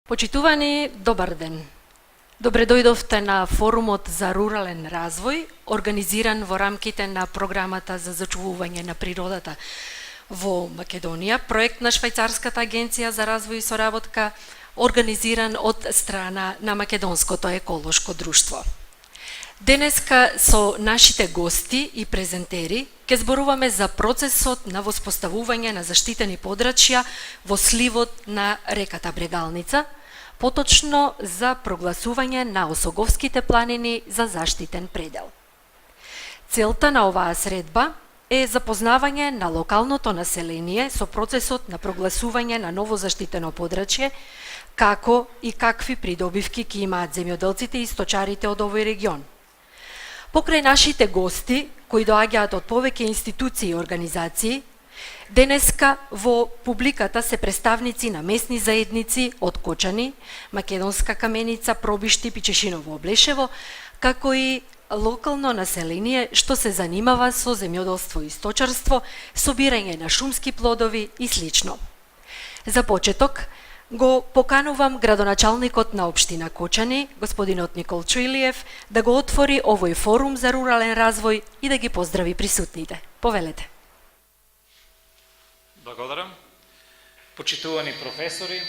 Почитувани, добар ден. Добре дојдовте на форумот за рурален развој, организиран во рамките на програмата за зачувување на природата во Македонија, проект на Швајцарската агенција за развој и соработка, организиран од страна на Македонското еколошко друштво. Денеска со нашите гости и презентери ќе зборуваме за процесот на воспоставување на заштитени подрачја во сливот на реката Брегалница, поточно за прогласување на Осоговските планини за заштитен предел. Целта на оваа средба е запознавање на локалното население со процесот на прогласување на ново заштитено подрачје, како и какви придобивки ќе имаат земјоделците и сточарите од овој регион. Покрај нашите гости, кои доаѓаат од повеќе институции и организации, денеска во публиката се представници на местни заедници од Кочани, Македонска Каменица, Пробишти, Пичешиново, Облешево, како и локално население што се занимава со земјоделство и сточарство, собирање на шумски плодови и слично. За почеток, го поканувам градоначалникот на општина Кочани, господинот Никол Чуилиев, да го отвори овој форум за рурален развој и да ги поздрави присутните. Повелете. Благодарам. Почитувани професори,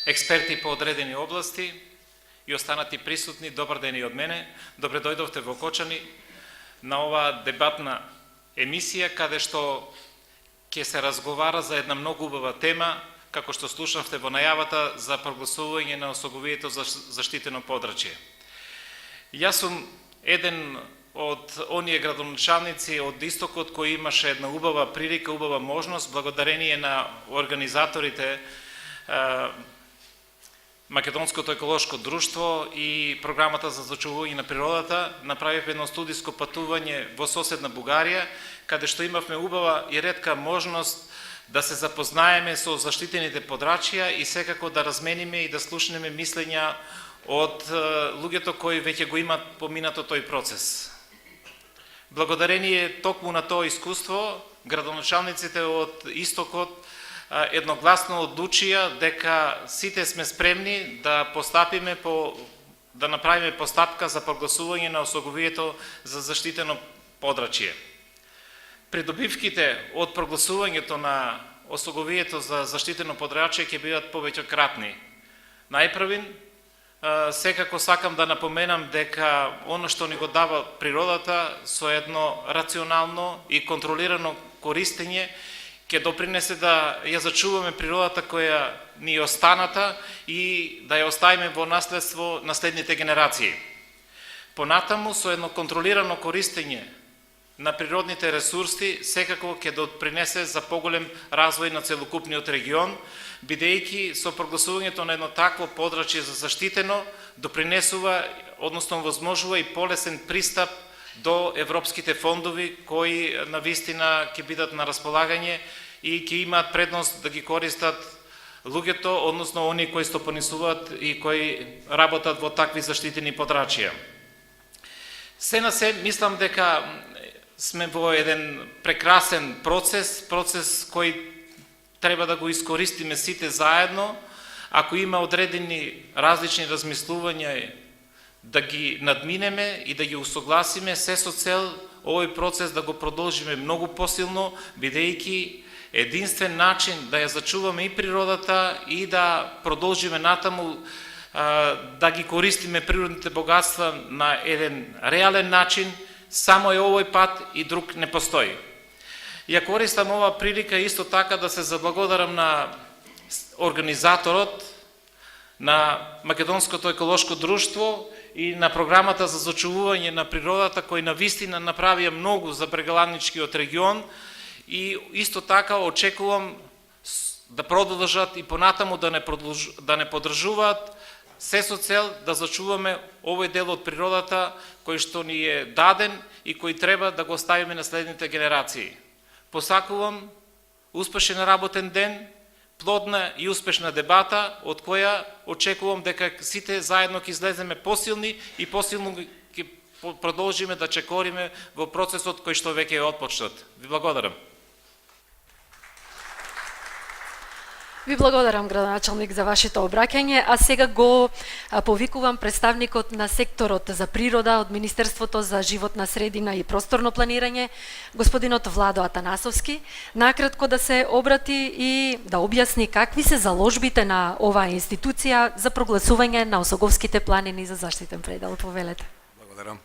експерти по одредени области и останати присутни, добар ден и од мене. Добре дојдовте во Кочани на оваа дебатна емисија, каде што ќе се разговара за една многу убава тема, како што слушавте во најавата за прогласување на Осоговието за заштитено подрачје. Јас сум еден од оние градоначалници од Истокот кој имаше една убава прилика, убава можност, благодарение на организаторите Македонското еколошко друштво и програмата за зачувување на природата, направивме едно студиско патување во соседна Бугарија, каде што имавме убава и ретка можност да се запознаеме со заштитените подрачја и секако да размениме и да слушнеме мислења од луѓето кои веќе го имат поминато тој процес. Благодарение токму на тоа искуство, градоначалниците од Истокот едногласно одлучија дека сите сме спремни да постапиме да направиме постапка за прогласување на Осоговието за заштитено подрачје. Придобивките од прогласувањето на Осоговието за заштитено подрачје ќе бидат повеќократни. Најпрвин, секако сакам да напоменам дека оно што ни го дава природата со едно рационално и контролирано користење ќе допринесе да ја зачуваме природата која ни е останата и да ја оставиме во наследство на следните генерации. Понатаму, со едно контролирано користење на природните ресурси, секако ќе допринесе за поголем развој на целокупниот регион, бидејќи со прогласувањето на едно такво подрачје за заштитено допринесува, односно возможува и полесен пристап до европските фондови кои навистина ќе бидат на располагање и ќе имаат предност да ги користат луѓето, односно оние кои стопанисуваат и кои работат во такви заштитени подрачја. Се на се, мислам дека сме во еден прекрасен процес кој треба да го искористиме сите заедно. Ако има одредени различни размислувања, да ги надминеме и да ги усогласиме, се со цел овој процес да го продолжиме многу посилно, бидејќи единствен начин да ја зачуваме и природата и да продолжиме натаму да ги користиме природните богатства на еден реален начин, само е овој пат и друг не постои. Ја користам оваа прилика исто така да се заблагодарам на организаторот на Македонското еколошко друштво и на програмата за зачувување на природата, кој навистина направија многу за брегаланичкиот регион и исто така очекувам да продолжат и понатаму да не поддржуваат, се со цел да зачуваме овој дел од природата кој што ни е даден и кој треба да го оставиме на следните генерации. Посакувам успешен работен ден, плодна и успешна дебата, од која очекувам дека сите заедно ќе излеземе посилни и посилно ќе продолжиме да чекориме во процесот кој што веќе е отпочнат. Ви благодарам. Ви благодарам, градоначалник, за вашето обраќање, а сега го повикувам представникот на секторот за природа од Министерството за животна средина и просторно планирање, господинот Владо Атанасовски, накратко да се обрати и да објасни какви се заложбите на оваа институција за прогласување на Осоговските планини за заштитен предел. Повелете. Благодарам.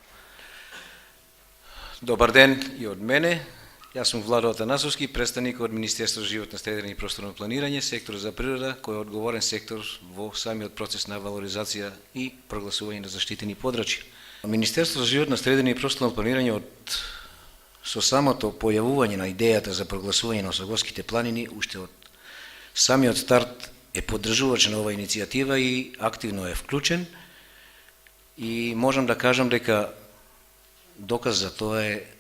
Добар ден и од мене. Јас сум Владо Атанасовски, представник од Министерството за животна средина и просторно планирање, сектор за природа, кој е одговорен сектор во самиот процес на валоризација и прогласување на заштитени подрачја. Министерството за животна средина и просторно планирање со самото појавување на идејата за прогласување на Осоговските планини, уште од самиот старт е поддржувач на оваа иницијатива и активно е вклучен. И можам да кажам дека доказ за тоа е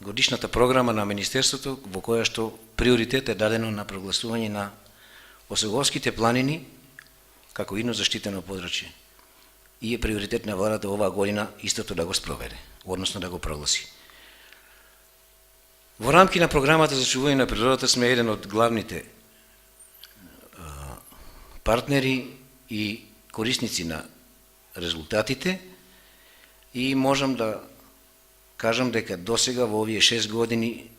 годишната програма на Министерството, во која што приоритет е дадено на прогласување на Осоговските планини како идно заштитено подрачје. И е приоритет на владата оваа година истото да го спроведе, односно да го прогласи. Во рамки на програмата за чување на природата сме еден од главните партнери и корисници на резултатите и можам да кажам дека досега во овие 6 години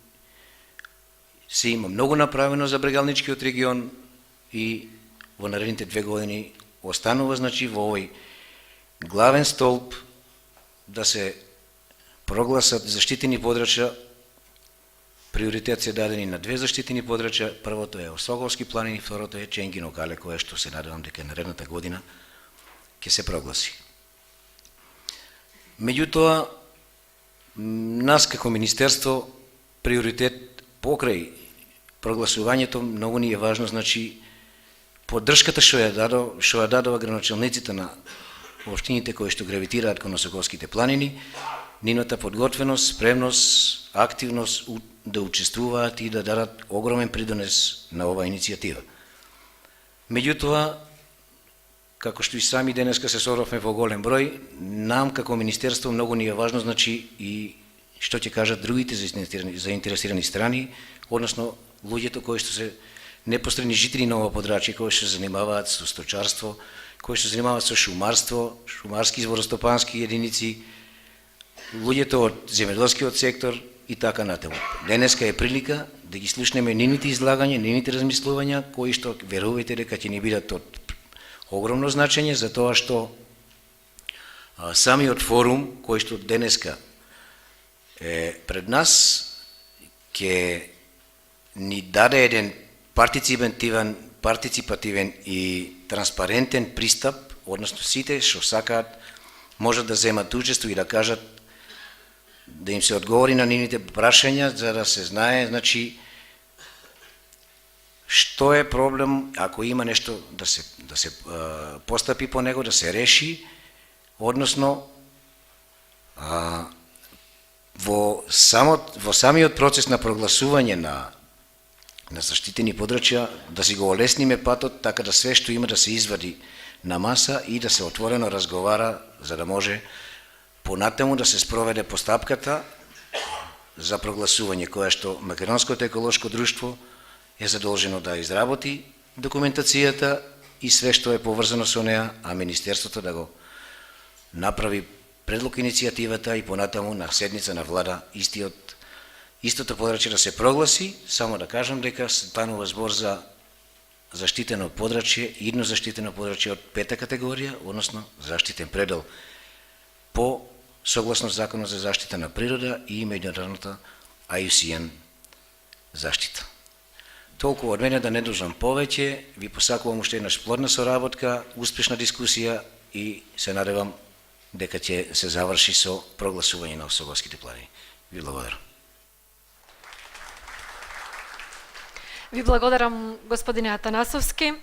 се има многу направено за Брегалничкиот регион и во наредните 2 години останува значи во овој главен столб да се прогласат заштитени подрачја. Приоритет се дадени на 2 заштитени подрачја. Првото е Осоговски планини, второто е Ченгино кале, кое што се надевам дека наредната година ќе се прогласи. Меѓутоа, нас како Министерство приоритет покрај прогласувањето многу ни е важно, значи поддршката што ја дадова градоначалниците на општините кои што гравитираат кон Осоговските планини, нивната подготвеност, спремност, активност да учествуваат и да дадат огромен придонес на оваа иницијатива. Меѓутоа, како што и сами денеска се соровме во голем број, нам како Министерство многу ни е важно, значи и што ќе кажат другите заинтересирани страни, односно луѓето кои што се непосредни жители на ова подрачје, кои што се занимаваат со сточарство, кои што се занимаваат со шумарство, шумарски зборостопански единици, луѓето од земјоделскиот сектор и така натаму. Денеска е прилика да ги слушнеме нивните излагања, нивните размислувања, кои што верувајте дека ќе ни бидат од огромно значење за тоа што самиот форум кој што денеска е пред нас ќе ни даде еден партиципативен и транспарентен пристап, односно сите што сакаат можат да земат учество и да кажат, да им се одговори на нивните прашања за да се знае, значи што е проблем, ако има нешто да се постапи по него, да се реши, односно во самиот процес на прогласување на заштитени подрачја, да си го олесниме патот, така да све што има да се извади на маса и да се отворено разговара, за да може понатаму да се спроведе постапката за прогласување, која што Македонското еколошко друштво е задолжено да изработи документацијата и све што е поврзано со неа, а Министерството да го направи предлог иницијативата и понатаму на седница на влада истото подрачје да се прогласи. Само да кажам дека станува збор за заштитено подрачје, идно заштитено подрачје од 5-та категорија, односно заштитен предел по согласно Законот за заштита на природа и меѓународната IUCN заштита. Толку од мене, да не дужам повеќе, ви посакувам уште еднаш плодна соработка, успешна дискусија и се надевам дека ќе се заврши со прогласување на Осоговските планини. Ви благодарам. Ви благодарам, господине Атанасовски.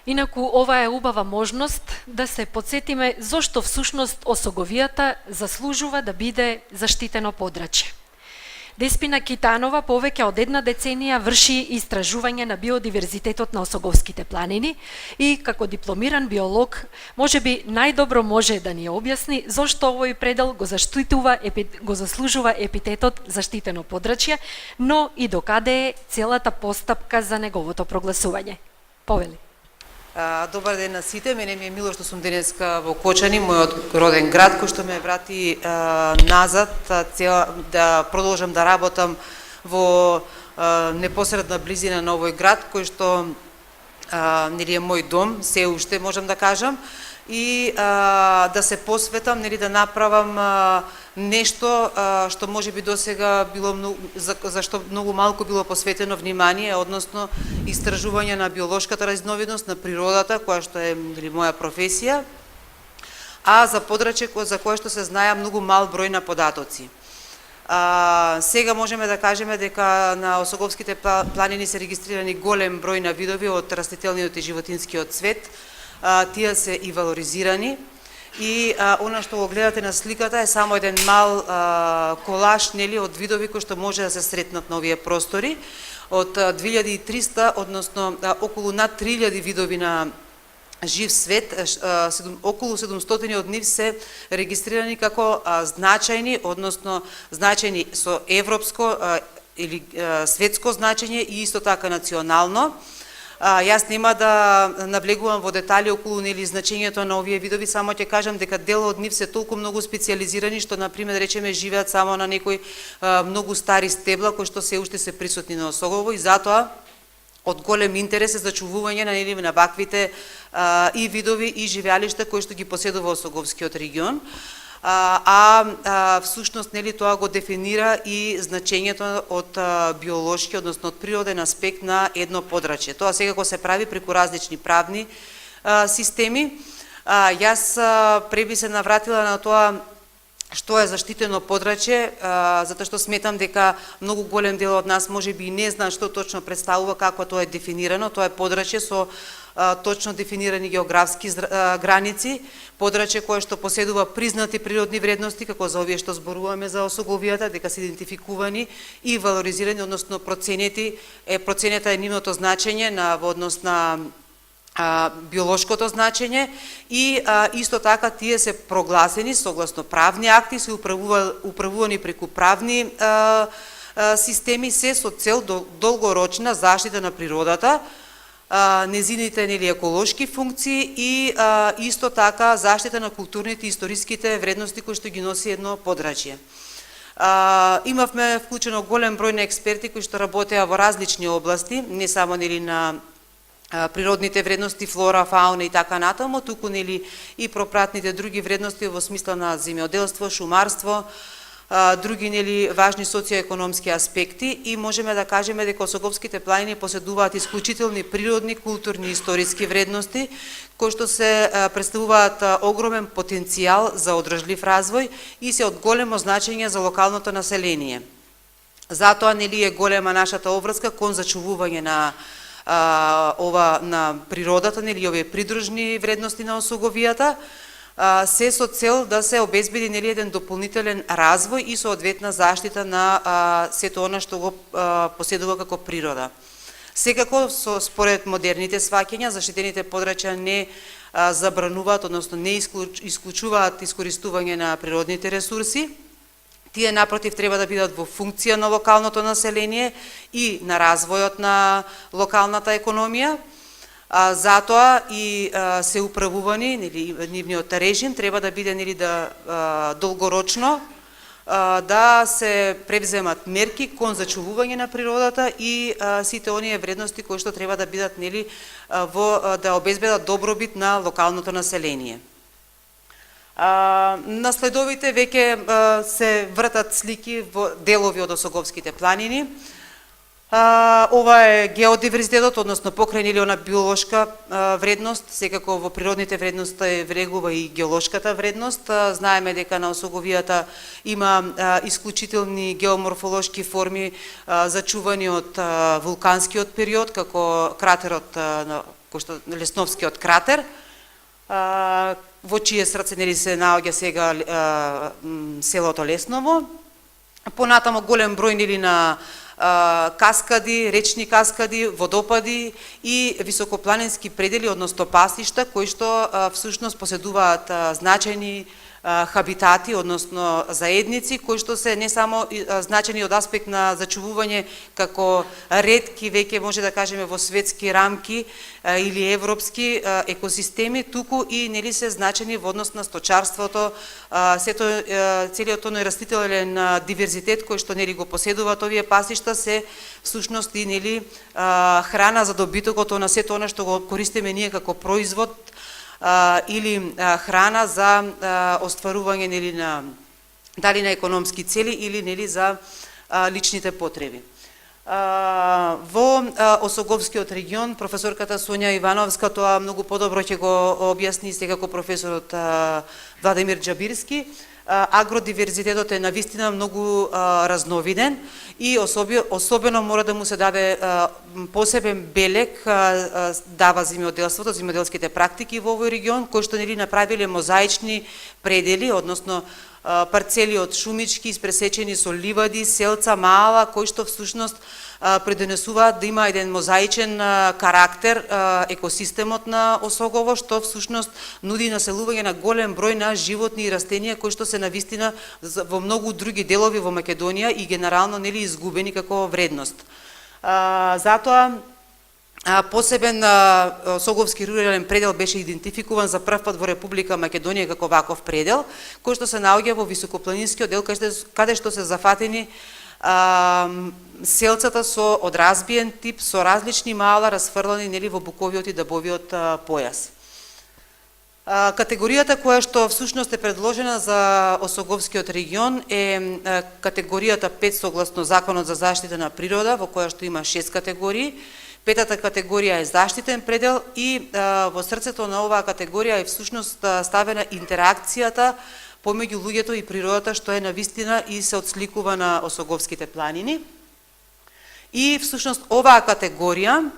Инаку, ова е убава можност да се подсетиме зошто всушност Осоговијата заслужува да биде заштитено подрачје. Деспина Китанова повеќе од 1 деценија врши истражување на биодиверзитетот на Осоговските планини и како дипломиран биолог можеби најдобро може да ни објасни зошто овој предел го заслужува епитетот заштитено подрачје, но и докаде е целата постапка за неговото прогласување. Повели. Добар ден на сите, мене ми е мило што сум денеска во Кочани, мојот роден град, кој што ме врати назад, да продолжам да работам во непосредна близина на овој град, кој што нели е мој дом, се уште можам да кажам, и да се посветам, нели да направам нешто што можеби досега било за што многу малку било посветено внимание, односно истражување на биолошката разновидност на природата, која што е нели моја професија, а за подрачје за кое што се знаја многу мал број на податоци. Сега можеме да кажеме дека на Осоговските планини се регистрирани голем број на видови од растителниот и животинскиот свет. Тие се и валоризирани. И она што го гледате на сликата е само еден мал колаж, нели, од видови кои што може да се сретнат на овие простори. Од 2300, односно околу над 3000 видови на жив свет, околу 700 од нив се регистрирани како значајни, односно значајни со европско или светско значење и исто така национално. Јас нема да навлегувам во детали околу нели значењето на овие видови, само ќе кажам дека дел од нив се толку многу специјализирани што на пример речеме живеат само на некои многу стари стебла кои што се уште се присутни на Осогово и затоа од голем интерес е зачувување на нели на ваквите и видови и живеалишта кои што ги поседува Осоговскиот регион. Всушност нели тоа го дефинира и значењето од биолошки, односно од природен аспект на едно подрачје. Тоа секако се прави преку различни правни системи. Јас преби се навратила на тоа што е заштитено подрачје, затоа што сметам дека многу голем дел од нас можеби и не знаат што точно представува, како тоа е дефинирано. Тоа е подрачје со точно дефинирани географски граници, подрачје кое што поседува признати природни вредности, како за овие што зборуваме за осоговијата, дека се идентификувани и валоризирани, односно проценета е нивното значење во однос на биолошкото значење и исто така тие се прогласени согласно правни акти, се управувани преку правни системи, се со цел долгорочна заштита на природата, незините нели еколошки функции и исто така заштита на културните и историските вредности кои што ги носи едно подрачје. Имавме вклучено голем број на експерти кои што работеа во различни области, не само нели на природните вредности, флора, фауна и така натаму, туку нели и пропратните други вредности во смисла на земјоделство, шумарство, други нели важни социоекономски аспекти и можеме да кажеме дека Осоговските планини поседуваат исклучителни природни, културни и историски вредности кои што се представуваат огромен потенцијал за одржлив развој и се од големо значење за локалното население. Затоа нели е голема нашата обврска кон зачувување на на природата, нели овие придружни вредности на осоговијата, се со цел да се обезбеди нели еден дополнителен развој и соодветна заштита на сето она што го поседува како природа. Секако според модерните сваќања заштитените подрачја не забрануваат, односно не исклучуваат искористување на природните ресурси. Тие напротив треба да бидат во функција на локалното население и на развојот на локалната економија. Затоа и се управувани, нели нивниот режим треба да биде нели долгорочно да се превземат мерки кон зачувување на природата и сите оние вредности кои што треба да бидат нели да обезбедат добробит на локалното население. На следовите веќе се вртат слики во делови од Осоговските планини. Ова е геодиверзитетот, односно покрај нели она биолошка вредност, секако во природните вредности врегува и геолошката вредност. Знаеме дека на Осоговијата има исклучителни геоморфолошки форми зачувани од вулканскиот период, како кратерот, кој што Лесновскиот кратер, во чие срце нели се наоѓа сега селото Лесново. Понатамо голем број нели на каскади, речни каскади, водопади и високопланински предели, односно пасишта, кои што всушност поседуваат значајни хабитати, односно заедници, кои што се не само значени од аспект на зачувување како ретки, веќе може да кажеме во светски рамки или европски екосистеми, туку и нели се значени во однос на сточарството, целиот тој растителен диверзитет кој што нели го поседуваат овие пасишта се всушност и нели храна за добитокот на сето она што го користиме ние како производ или храна за остварување нели на дали на економски цели или нели за личните потреби. Во Осоговскиот регион професорката Сонја Ивановска тоа многу подобро ќе го објасни секако професорот Владимир Џабирски. Агродиверзитетот е навистина многу разновиден и особено мора да му се даде посебен белег дава земјоделските практики во овој регион, кои што нели направиле мозаични предели, односно парцели од шумички испресечени со ливади, селца мала, кои што всушност придонесуваат да има еден мозаичен карактер екосистемот на Осогово, што всушност нуди населување на голем број на животни и растенија кои што се навистина во многу други делови во Македонија и генерално нели изгубени како вредност. Затоа посебен Осоговски рурален предел беше идентификуван за прв пат во Република Македонија како ваков предел, кој што се наоѓа во високопланинскиот дел каде што се зафатени селцата со од разбиен тип, со различни мала расфрлани нели во буковиот и дабовиот појас. Категоријата која што всушност е предложена за Осоговскиот регион е категоријата 5 согласно Законот за заштита на природа, во која што има 6 категории. Петата категорија е заштитен предел и во срцето на оваа категорија е всушност ставена интеракцијата помеѓу луѓето и природата, што е навистина и се отсликува на Осоговските планини. И всушност оваа категорија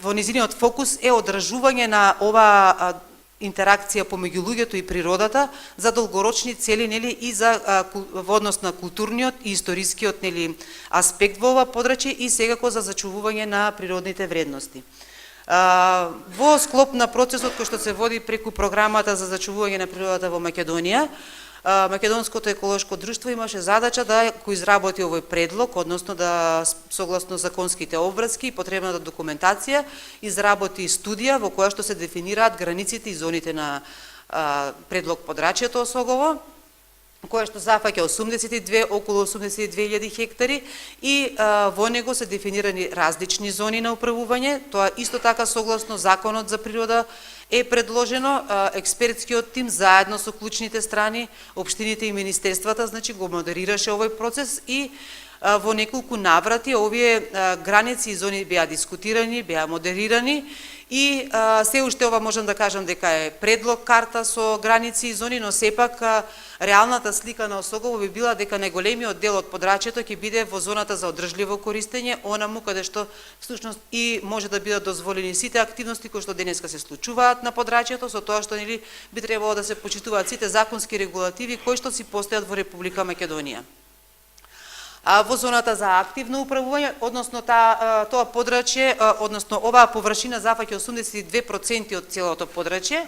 во низиниот фокус е одржување на оваа интеракција помеѓу луѓето и природата за долгорочни цели нели и за во однос на културниот и историскиот нели аспект во ова подрачје и секако за зачувување на природните вредности. Во склоп на процесот кој што се води преку програмата за зачувување на природата во Македонија, Македонското еколошко друштво имаше задача да го изработи овој предлог, односно да согласно законските обврски и потребната документација изработи студија во која што се дефинираат границите и зоните на предлог подрачјето Осогово, која што зафаќа околу 82.000 хектари и во него се дефинирани различни зони на управување. Тоа исто така согласно Законот за природа е предложено. Експертскиот тим заедно со клучните страни, општините и министерствата, значи го модерираше овој процес и во неколку наврати овие граници и зони беа дискутирани, беа модерирани и се уште ова можам да кажам дека е предлог карта со граници и зони, но сепак реалната слика на Осогово би била дека најголемиот дел од подрачјето ќе биде во зоната за одржливо користење, онаму каде што всушност и може да бидат дозволени сите активности кои што денеска се случуваат на подрачјето, со тоа што нели би требало да се почитуваат сите законски регулативи кои што си постојат во Република Македонија. Во зоната за активно управување, односно тоа подрачје, односно оваа површина зафаќа 82% од целото подрачје,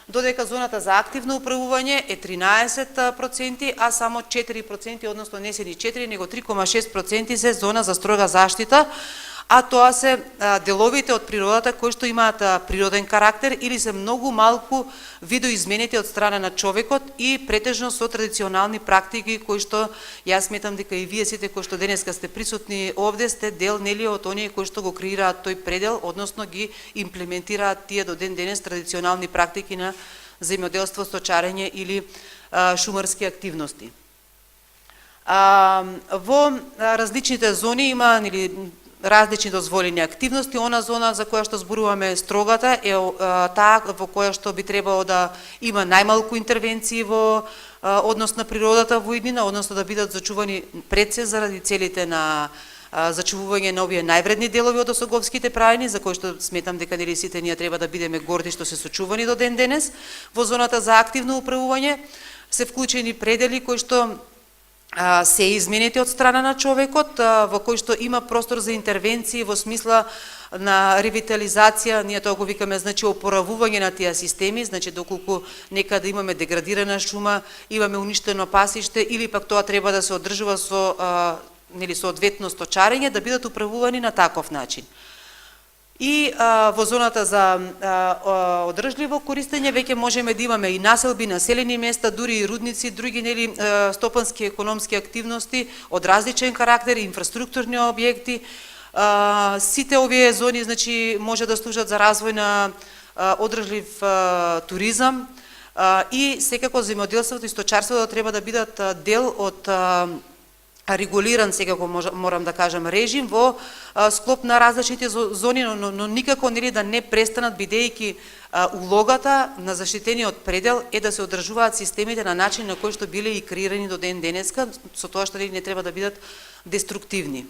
додека зоната за активно управување е 13%, а само 4%, односно не се ни 4, него 3,6% се зона за строга заштита, а тоа се деловите од природата кои што имаат природен карактер или се многу малку видоизменети од страна на човекот и претежно со традиционални практики кои што јас сметам дека и вие сите кои што денеска сте присутни овде сте дел нели од оние кои што го креираат тој предел, односно ги имплементираат тие до ден денес традиционални практики на земјоделство, сточарење или шумарски активности. Во различните зони има нели различни дозволени активности. Она зона за која што зборуваме строгата е таа во која што би требало да има најмалку интервенции во однос на природата во иднина, односно да бидат зачувани пред се заради целите на зачувување на овие највредни делови од Осоговските прајни, за кои што сметам дека нели сите ние треба да бидеме горди што се сочувани до ден денес. Во зоната за активно управување се вклучени предели кои што се изменети од страна на човекот, во кој што има простор за интервенции во смисла на ревитализација, ние тоа го викаме, значи опоравување на тие системи, значи доколку некаде имаме деградирана шума, имаме уништено пасиште или пак тоа треба да се одржува со нели соодветно сточарење, да бидат управувани на таков начин. И во зоната за одржливо користење веќе можеме да имаме и населби, населени места, дури и рудници, други нели стопански економски активности од различен карактер, инфраструктурни објекти. Сите овие зони значи може да служат за развој на одржлив туризам и секако земјоделството и сточарството треба да бидат дел од регулиран, секако морам да кажам, режим во склоп на различните зони, но никако нели да не престанат, бидејќи улогата на заштитениот предел е да се одржуваат системите на начин на кој што биле и креирани до ден денеска, со тоа што не треба да бидат деструктивни.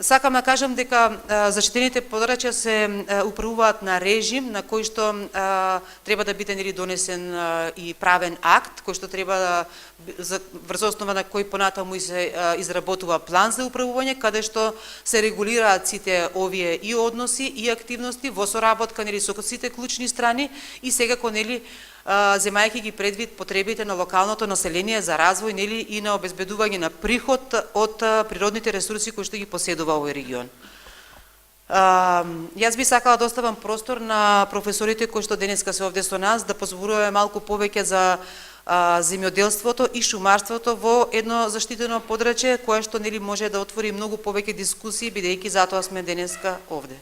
Сакам да кажам дека заштитените подрачја се управуваат на режим на кој што треба да биде нели донесен и правен акт, кој што треба да врз основа на кој понатаму и се изработува план за управување, каде што се регулираат сите овие и односи и активности во соработка нели со сите клучни страни и секако нели земајќи ги предвид потребите на локалното население за развој нели и на обезбедување на приход од природните ресурси кои што ги поседува овој регион. Јас би сакала да оставам простор на професорите кои што денеска се овде со нас да позборуваме малку повеќе за земјоделството и шумарството во едно заштитено подрачје кое што нели може да отвори многу повеќе дискусии бидејќи затоа сме денеска овде.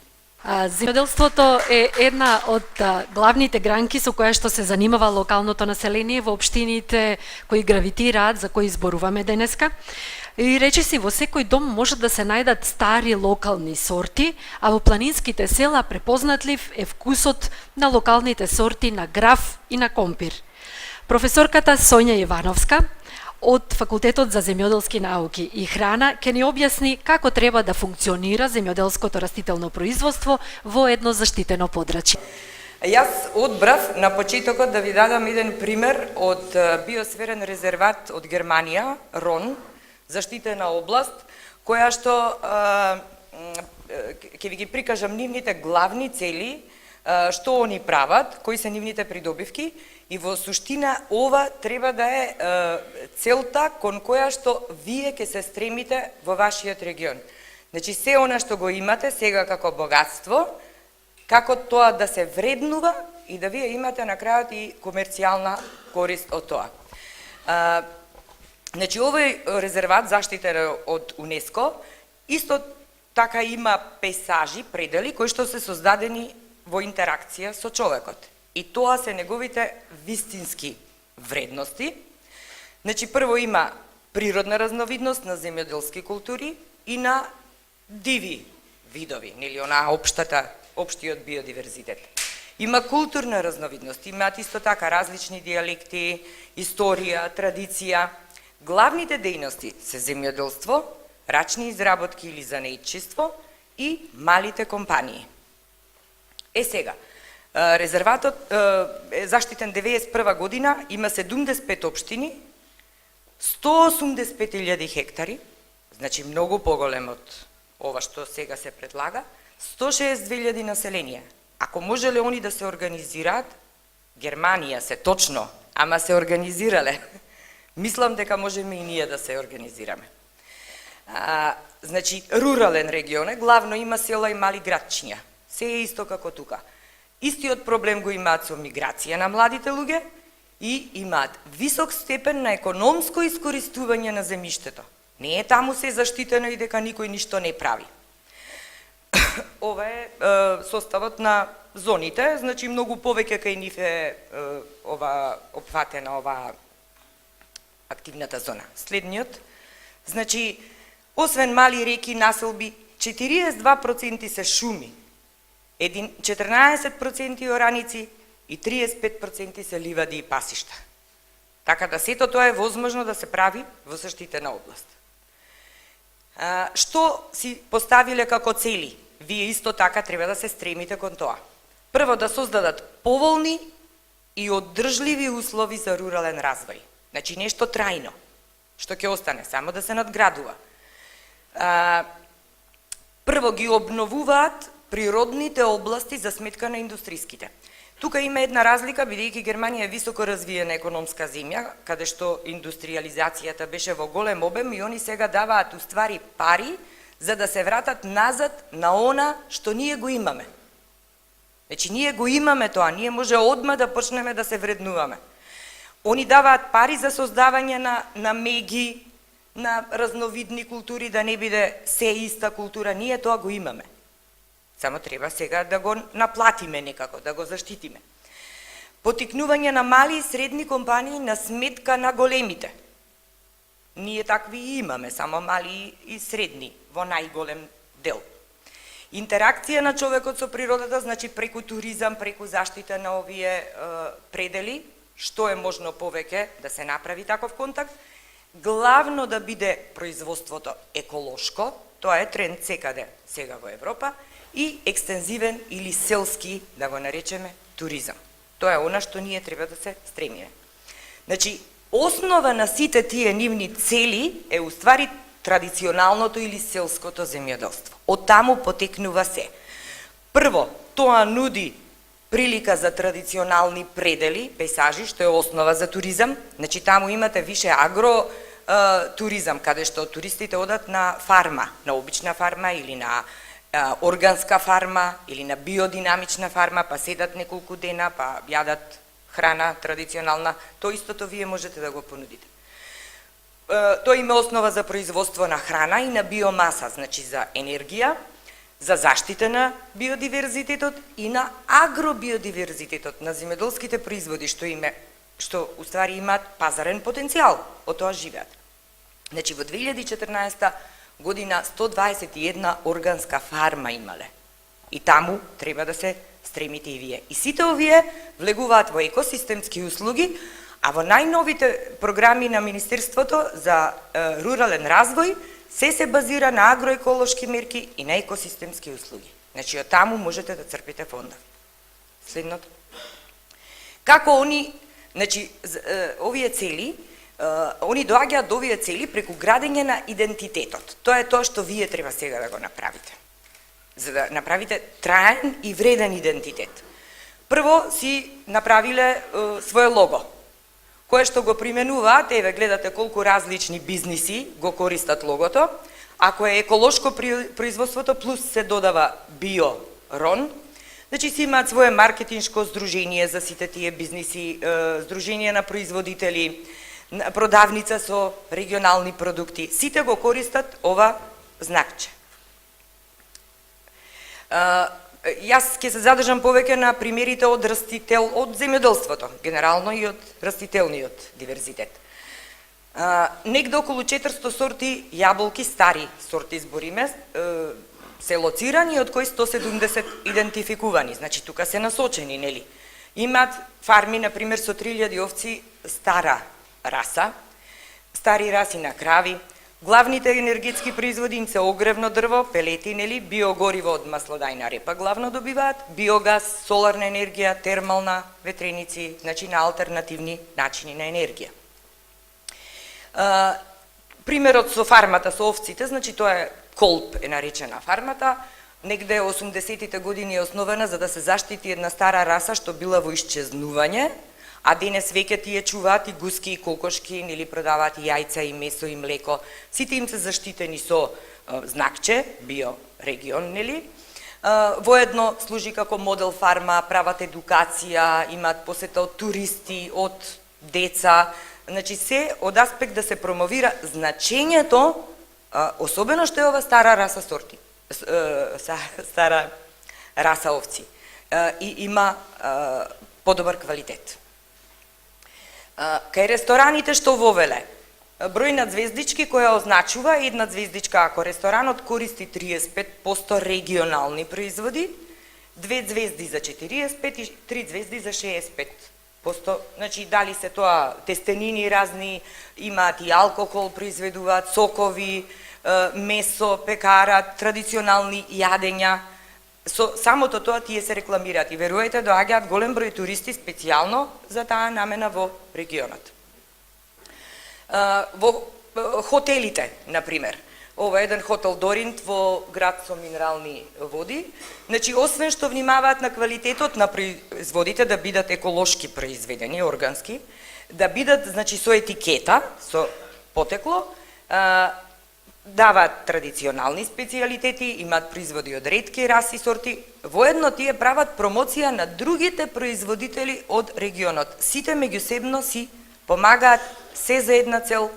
Земјоделството е една од главните гранки со која што се занимава локалното население во општините кои гравитираат, за кои зборуваме денеска. И речиси во секој дом може да се најдат стари локални сорти, а во планинските села препознатлив е вкусот на локалните сорти на граф и на компир. Професорката Сонја Ивановска од Факултетот за земјоделски науки и храна ќе ни објасни како треба да функционира земјоделското растително производство во едно заштитено подрачје. Јас одбрав на почетокот да ви дадам еден пример од биосферен резерват од Германија, Рон, заштитена област, која што ќе ви ги прикажам нивните главни цели, што они прават, кои се нивните придобивки, и во суштина ова треба да е целта кон која што вие ќе се стремите во вашиот регион. Значи, се она што го имате сега како богатство, како тоа да се вреднува и да вие имате на крајот и комерцијална корист од тоа. Значи, овој резерват заштитен од УНЕСКО, исто така има пейсажи, предели, кои што се создадени во интеракција со човекот. И тоа се неговите вистински вредности. Значи, прво има природна разновидност на земјоделски култури и на диви видови, нели она општиот биодиверзитет. Има културна разновидност, имаат исто така различни дијалекти, историја, традиција. Главните дејности се земјоделство, рачни изработки или занејчиство и малите компании. Сега, резерватот е заштитен 91 година, има 75 општини, 185.000 хектари, значи многу поголем од ова што сега се предлага, 162.000 население. Ако можеле они да се организираат, Германија се точно, ама се организирале, мислам дека можеме и ние да се организираме. Значи, рурален регион е, главно има села и мали градчиња. Се е исто како тука. Истиот проблем го имаат со миграција на младите луѓе и имаат висок степен на економско искористување на земјиштето. Не е таму се заштитено и дека никој ништо не прави. Ова е составот на зоните, значи многу повеќе кај нив е опфатена ова активната зона. Следниот, значи, освен мали реки, населби, 42% се шуми, 14% ораници и 35% се ливади и пасишта. Така да сето тоа е возможно да се прави во заштитена област. Што си поставиле како цели? Вие исто така треба да се стремите кон тоа. Прво, да создадат поволни и оддржливи услови за рурален развој. Значи нешто трајно, што ќе остане, само да се надградува. Прво ги обновуваат природните области за сметка на индустријските. Тука има една разлика, бидејќи Германија е високо развиена економска земја, каде што индустриализацијата беше во голем обем и они сега даваат уствари пари за да се вратат назад на она што ние го имаме. Значи, ние го имаме тоа, ние може одма да почнеме да се вреднуваме. Они даваат пари за создавање на меги, на разновидни култури, да не биде се иста култура, ние тоа го имаме. Само треба сега да го наплатиме некако, да го заштитиме. Потикнување на мали и средни компании на сметка на големите. Ние такви имаме, само мали и средни, во најголем дел. Интеракција на човекот со природата, значи преку туризам, преку заштита на овие предели, што е можно повеќе да се направи таков контакт, главно да биде производството еколошко, тоа е тренд секаде сега во Европа, и екстензивен или селски, да го наречеме, туризам. Тоа е она што ние треба да се стремиме. Значи, основа на сите тие нивни цели е уствари традиционалното или селското земјоделство. Од таму потекнува се. Прво, тоа нуди прилика за традиционални предели, пейсажи, што е основа за туризам. Значи, таму имате више агро туризам, каде што туристите одат на фарма, на обична фарма или на органска фарма или на биодинамична фарма, па седат неколку дена, па јадат храна традиционална, тоа истото вие можете да го понудите. Тоа има основа за производство на храна и на биомаса, значи за енергија, за заштита на биодиверзитетот и на агробиодиверзитетот, на земјоделските производи што уствари имаат пазарен потенцијал, од тоа живеат. Значи во 2014 година 121 органска фарма имале. И таму треба да се стремите и вие. И сите овие влегуваат во екосистемски услуги, а во најновите програми на Министерството за рурален развој се базира на агроеколошки мерки и на екосистемски услуги. Значи, од таму можете да црпите фондови. Следното. Како значи, овие цели, они доаѓаат до овие цели преку градење на идентитетот. Тоа е тоа што вие треба сега да го направите. За да направите траен и вреден идентитет. Прво си направиле свое лого, кое што го применуваат, еве гледате колку различни бизниси го користат логото. Ако е еколошко производството плюс се додава био-рон, значи си имаат свое маркетиншко здружение за сите тие бизниси, здружение на производители, продавница со регионални продукти. Сите го користат ова знакче. Јас ќе се задржам повеќе на примерите од земјоделството, генерално и од растителниот диверзитет. Негде околу 400 сорти јаболки, стари сорти збориме, се лоцирани, од кои 170 идентификувани, значи тука се насочени, нели? Имаат фарми, например, со 3000 овци стара раса, стари раси на крави. Главните енергетски производи им се огревно дрво, пелети, нели, биогориво од маслодајна репа главно добиваат, биогаз, соларна енергија, термална, ветреници, значи на алтернативни начини на енергија. Примерот со фармата со овците, значи тоа е Колп е наречена фармата, негде 80-тите години е основена за да се заштити една стара раса што била во исчезнување, а денес веќе тие чуваат и гуски и кокошки, нели продаваат и јајца и месо и млеко. Сите им се заштитени со знакче, биорегион, нели? Воедно служи како модел фарма, прават едукација, имаат посета од туристи, од деца, значи се од аспект да се промовира значењето, особено што е ова стара раса сорти, стара раса овци, и има подобар квалитет. Кај рестораните што вовеле? Број на звездички која означува една звездичка ако ресторанот користи 35% регионални производи, 2 звезди за 45 и 3 звезди за 65%. Значи дали се тоа тестенини разни, имаат и алкохол, произведуваат сокови, месо, пекара, традиционални јадења. Со самото тоа тие се рекламираат и веруете доаѓаат голем број туристи специјално за таа намена во регионот. Во хотелите, например. ова е еден хотел Доринт во град со минерални води. Значи, освен што внимаваат на квалитетот на производите, да бидат еколошки произведени, органски, да бидат, значи, со етикета, со потекло, даваат традиционални специјалитети, имаат производи од ретки раси сорти, воедно тие прават промоција на другите производители од регионот. Сите меѓусебно си помагаат се за една цел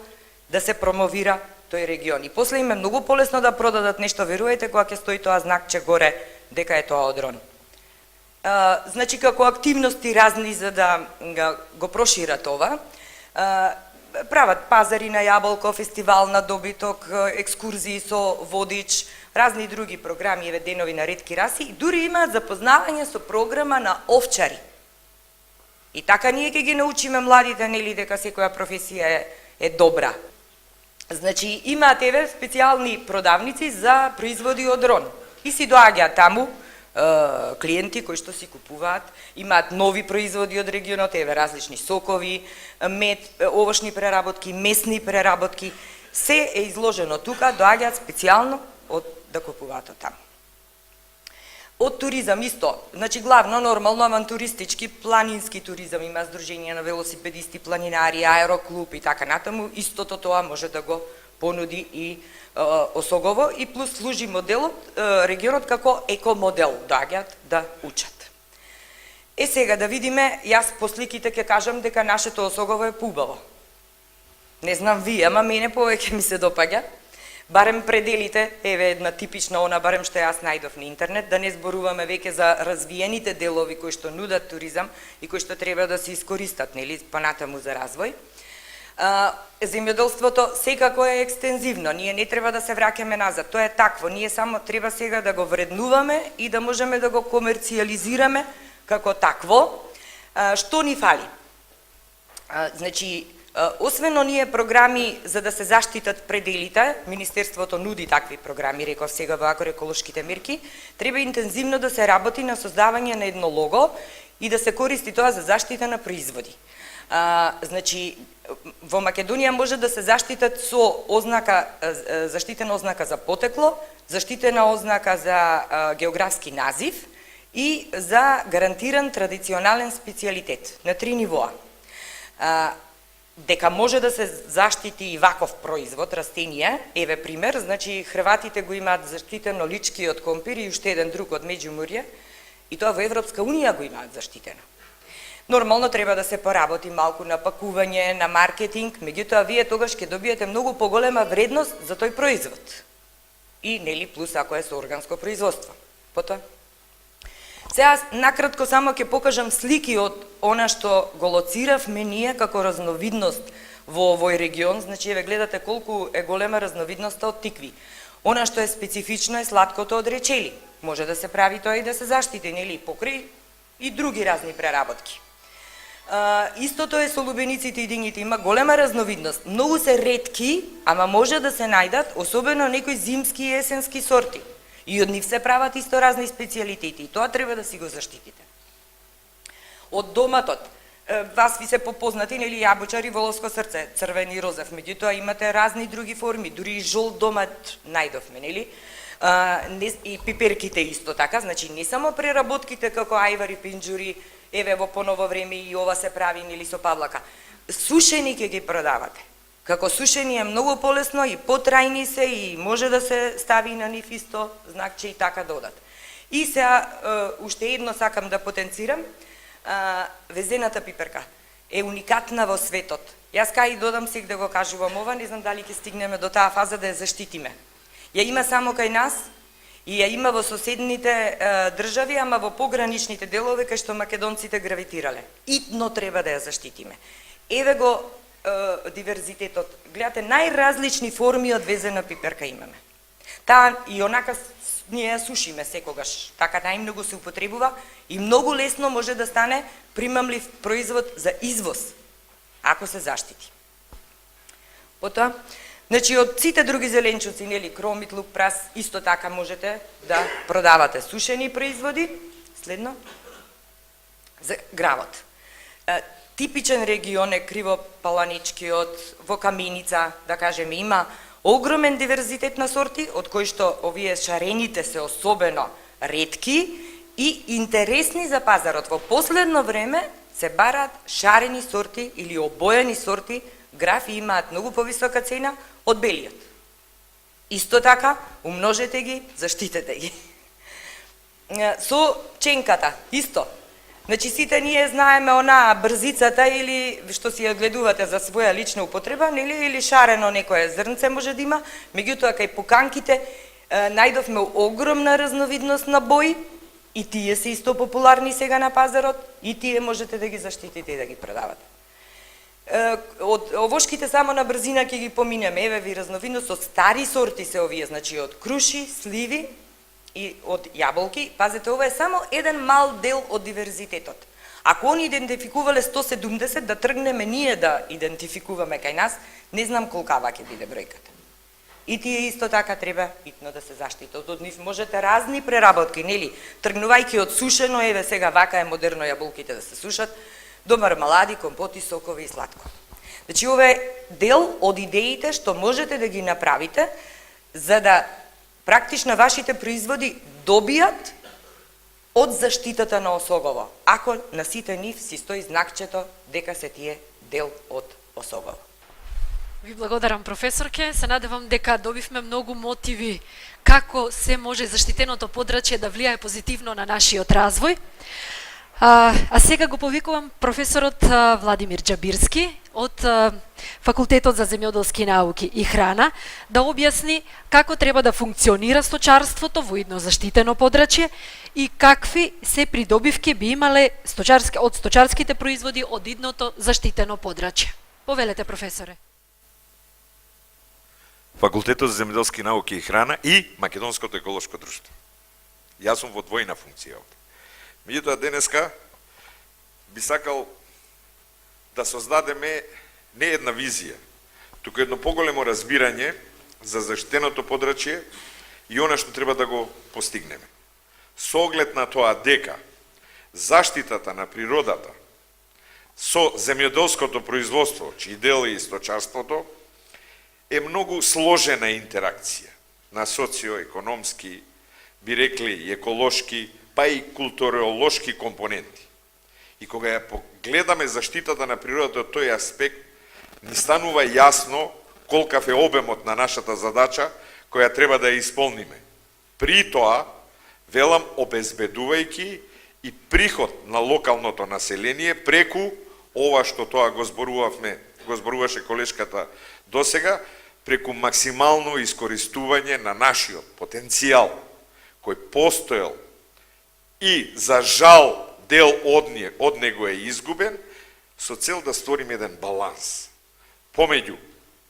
да се промовира тој регион. И после им е многу полесно да продадат нешто, верувајте, кога ќе стои тоа знакче горе дека е тоа од Рон. Значи, како активности разни за да го прошират ова, прават пазари на јаболко, фестивал на добиток, екскурзии со водич, разни други програми, еве денови на ретки раси, и дури имаат запознавање со програма на овчари. И така ние ќе ги научиме младите, нели, дека секоја професија е добра. Значи, имаат еве специјални продавници за производи од Рон. И си доаѓаат таму клиенти кои што си купуваат, имаат нови производи од регионот, еве различни сокови, мед, овошни преработки, месни преработки, се е изложено тука, доаѓаат специјално да купуваат од таму. Од туризам исто, значи главно нормално авантуристички, планински туризам, има здружение на велосипедисти, планинари, аероклуб и така натаму, истото тоа може да го понуди и Осогово, и плюс служи моделот, регионот како екомодел, доаѓаат да учат. Сега да видиме, јас по сликите ќе кажам дека нашето Осогово е поубаво. Не знам вие, ама мене повеќе ми се допаѓа. Барем пределите, еве една типична она, барем што јас најдов на интернет, да не зборуваме веќе за развиените делови кои што нудат туризам и кои што треба да се искористат, нели, понатаму за развој. Земјоделството секако е екстензивно, ние не треба да се враќаме назад, тоа е такво, ние само треба сега да го вреднуваме и да можеме да го комерцијализираме како такво. Што ни фали? Значи, освен оние програми за да се заштитат пределите, Министерството нуди такви програми, реков сега во агроеколошките мерки, треба интензивно да се работи на создавање на едно лого и да се користи тоа за заштита на производи. Значи, во Македонија може да се заштитат со ознака, заштитена ознака за потекло, заштитена ознака за географски назив и за гарантиран традиционален специјалитет на 3 нивоа. Дека може да се заштити и ваков производ, растенија, еве пример, значи хрватите го имаат заштитено личкиот компир и уште еден друг од Меѓуморје, и тоа во Европска Унија го имаат заштитено. Нормално треба да се поработи малку на пакување, на маркетинг, меѓутоа вие тогаш ќе добиете многу поголема вредност за тој производ. И нели плюс ако е со органско производство. Потоа сега накратко само ќе покажам слики од она што го лоциравме ние како разновидност во овој регион, значи еве гледате колку е голема разновидноста од тикви. Она што е специфично е сладкото од речели. Може да се прави тоа и да се заштити, нели, покрај и други разни преработки. Истото е со лубениците и дињите, има голема разновидност. Многу се ретки, ама може да се најдат, особено некои зимски и есенски сорти. И од нив се прават исто разни специјалитети, и тоа треба да си го заштитите. Од доматот, вас ви се попознати, нели, јабучари, воловско срце, црвен и розов, меѓутоа имате разни други форми, дури и жолт домат најдовме, нели? И пиперките исто така, значи не само преработките како ајвари, пинџури, еве во поново време и ова се прави, нели, со павлака. Сушени ќе ги продавате. Како сушени е многу полесно и потрајни се и може да се стави на нив исто знакче и така додат. И сега уште едно сакам да потенцирам, везената пиперка е уникатна во светот. Јас кај додам сега да го кажувам ова, не знам дали ќе стигнеме до таа фаза да ја заштитиме. Ја има само кај нас и ја има во соседните држави, ама во пограничните делови кај што македонците гравитирале. Итно треба да ја заштитиме. Еве го диверзитетот. Гледате, најразлични форми од везена пиперка имаме. Таа и онака ние ја сушиме секогаш. Така најмногу се употребува и многу лесно може да стане примамлив производ за извоз, ако се заштити. Потоа, значи од сите други зеленчуци, нели, кромит, лук, прас, исто така можете да продавате сушени производи. Следно, за гравот. Типичен регион е Кривопаланичкиот, во Каменица, да кажеме, има огромен диверзитет на сорти, од кои што овие шарените се особено ретки и интересни за пазарот. Во последно време се бараат шарени сорти или обојани сорти, графи имаат многу повисока цена од белиот. Исто така, умножете ги, заштитете ги. Со ченката, исто. Значи, сите ние знаеме она брзицата или што си ја гледувате за своја лична употреба, нели, или шарено некое зрнце може да има, меѓутоа кај пуканките најдовме огромна разновидност на бои, и тие се исто популарни сега на пазарот, и тие можете да ги заштитите и да ги продавате. Од овошките само на брзина ќе ги поминеме, еве ви разновидност од стари сорти се овие, значи од круши, сливи и од јаболки. Пазете, ова е само еден мал дел од диверзитетот. Ако они идентификувале 170, да тргнеме ние да идентификуваме кај нас, не знам колкава ќе биде бројката. И тие исто така треба битно да се заштитат од нив. Можете разни преработки, нели? Тргнувајќи од сушено, еве сега вака е модерно јаболките да се сушат, до мармалади, компоти, сокови и сладко. Значи, ова е дел од идеите што можете да ги направите за да практично вашите производи добијат од заштитата на осогово, ако на сите нив си стои знакчето дека се тие дел од осогово. Ви благодарам, професорке. Се надевам дека добивме многу мотиви како се може заштитеното подрачје да влијае позитивно на нашиот развој. А сега го повикувам професорот Владимир Џабирски од Факултетот за земјоделски науки и храна да објасни како треба да функционира сточарството во идно заштитено подрачје и какви се придобивки би имале од сточарските производи од идното заштитено подрачје. Повелете, професоре. Факултетот за земјоделски науки и храна и Македонското еколошко друштво. Јас сум во двојна функција овде. Меѓутоа, денеска би сакал да создадеме не една визија, туку едно поголемо разбирање за заштитеното подрачје и она што треба да го постигнеме. Со оглед на тоа дека заштитата на природата со земјоделското производство, чиј дел е и сточарството, е многу сложена интеракција на социоекономски, би рекли и еколошки, па и културолошки компоненти. И кога ја погледаме заштитата на природата од тој аспект, ни станува јасно колкав е обемот на нашата задача која треба да ја исполниме. При тоа, велам, обезбедувајќи и приход на локалното население преку ова што тоа го зборуваше колешката досега, преку максимално искористување на нашиот потенцијал кој постоел и за жал дел од него е изгубен, со цел да створиме еден баланс помеѓу,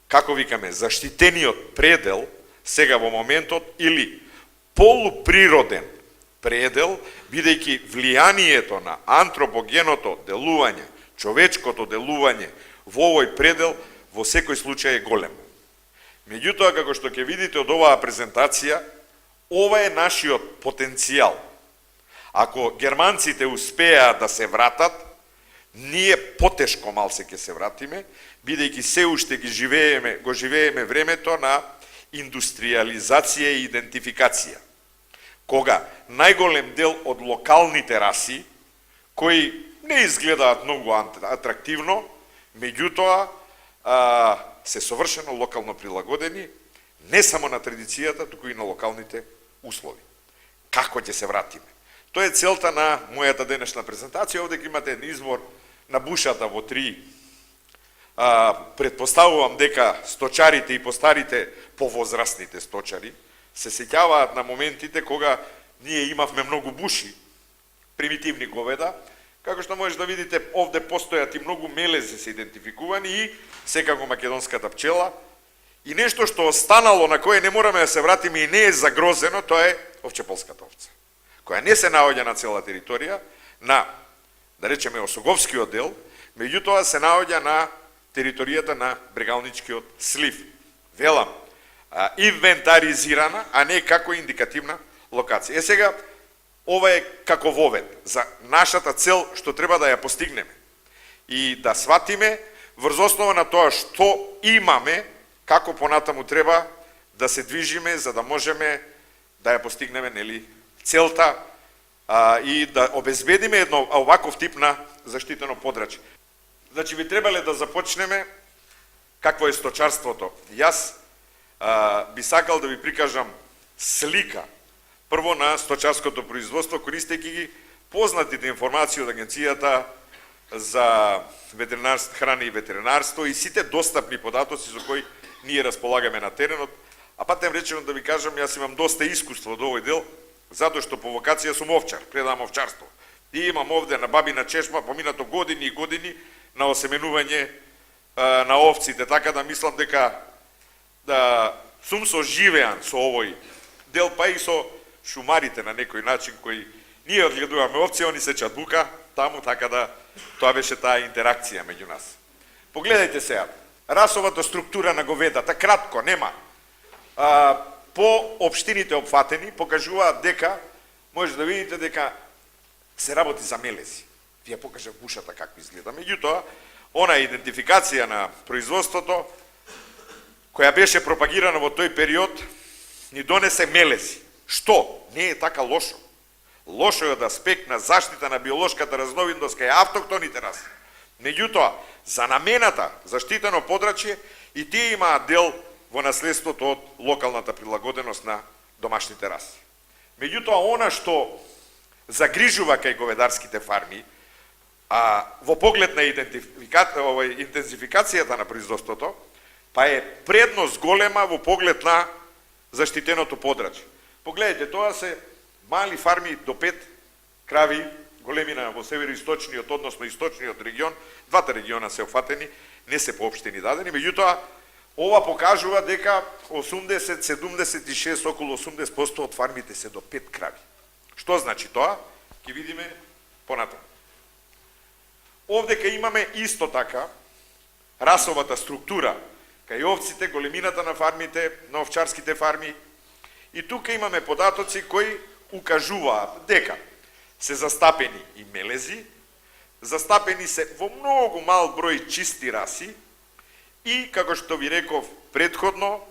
како викаме, заштитениот предел сега во моментот или полуприроден предел, бидејќи влијанието на антропогеното делување, човечкото делување во овој предел во секој случај е големо. Меѓутоа, како што ќе видите од оваа презентација, ова е нашиот потенцијал. Ако германците успеат да се вратат, ние потешко малце ќе се вратиме, бидејќи се уште го живееме времето на индустриализација и идентификација, кога најголем дел од локалните раси, кои не изгледаат многу атрактивно, меѓутоа се совршено локално прилагодени, не само на традицијата, туку и на локалните услови. Како ќе се вратиме? Тоа е целта на мојата денешна презентација. Овде имате еден избор на бушата во три. Предпоставувам дека сточарите и постарите, повозрастните сточари, се сеќаваат на моментите кога ние имавме многу буши, примитивни говеда, како што можеш да видите, овде постојат и многу мелези се идентификувани и секако македонската пчела. И нешто што останало на кое не мораме да се вратиме и не е загрозено, тоа е овчеполската овца, која не се наоѓа на цела територија, на, да речеме, Осоговскиот дел, меѓутоа се наоѓа на територијата на Брегалничкиот слив. Велам, инвентаризирана, а не како индикативна локација. Е сега, ова е како вовед за нашата цел што треба да ја постигнеме и да сватиме врз основа на тоа што имаме како понатаму треба да се движиме за да можеме да ја постигнеме, нели, целта и да обезбедиме едно оваков тип на заштитено подрачје. Значи, би требале да започнеме какво е сточарството. Јас би сакал да ви прикажам слика прво на сточарското производство, користејќи ги познатите информации од Агенцијата за храна и ветеринарство и сите достапни податоци за кои ние располагаме на теренот. А патем речено да ви кажам, јас имам доста искуство од овој дел, затоа што по вокација сум овчар, предавам овчарство. И имам овде на Бабина чешма поминато години и години на осеменување на овците, така да мислам дека да сум соживеан со овој дел, па и со шумарите на некој начин кои ние одгледуваме овци, они сечат бука таму, така да тоа беше таа интеракција меѓу нас. Погледајте сега, расовата структура на говедата, кратко, нема. По општините опфатени покажуваат дека, може да видите дека се работи за мелези. Ви ја покажав бушата како изгледа. Меѓутоа, она идентификација на производството, која беше пропагирана во тој период, ни донесе мелези. Што? Не е така лошо. Лошо е од аспект на заштита на биолошката разновидност кај автохтоните раси. Меѓутоа, за намената заштитено подрачје и тие имаат дел во наследството од локалната прилагоденост на домашните раси. Меѓутоа, она што загрижува кај говедарските фарми, во поглед на интензификацијата на производството, па е предност голема во поглед на заштитеното подрачје. Погледajte, тоа се мали фарми до 5 крави, големина во североисточниот, односно источниот регион, двата региона се офатени, не се поопштени дадени, меѓутоа, ова покажува дека 80, 76, околу 80% од фармите се до 5 крави. Што значи тоа? Ќе видиме понатаму. Овде кај имаме исто така расовата структура, кај овците, големината на фармите, на овчарските фарми, и тука имаме податоци кои укажуваат дека се застапени и мелези, застапени се во многу мал број чисти раси и, како што ви реков предходно,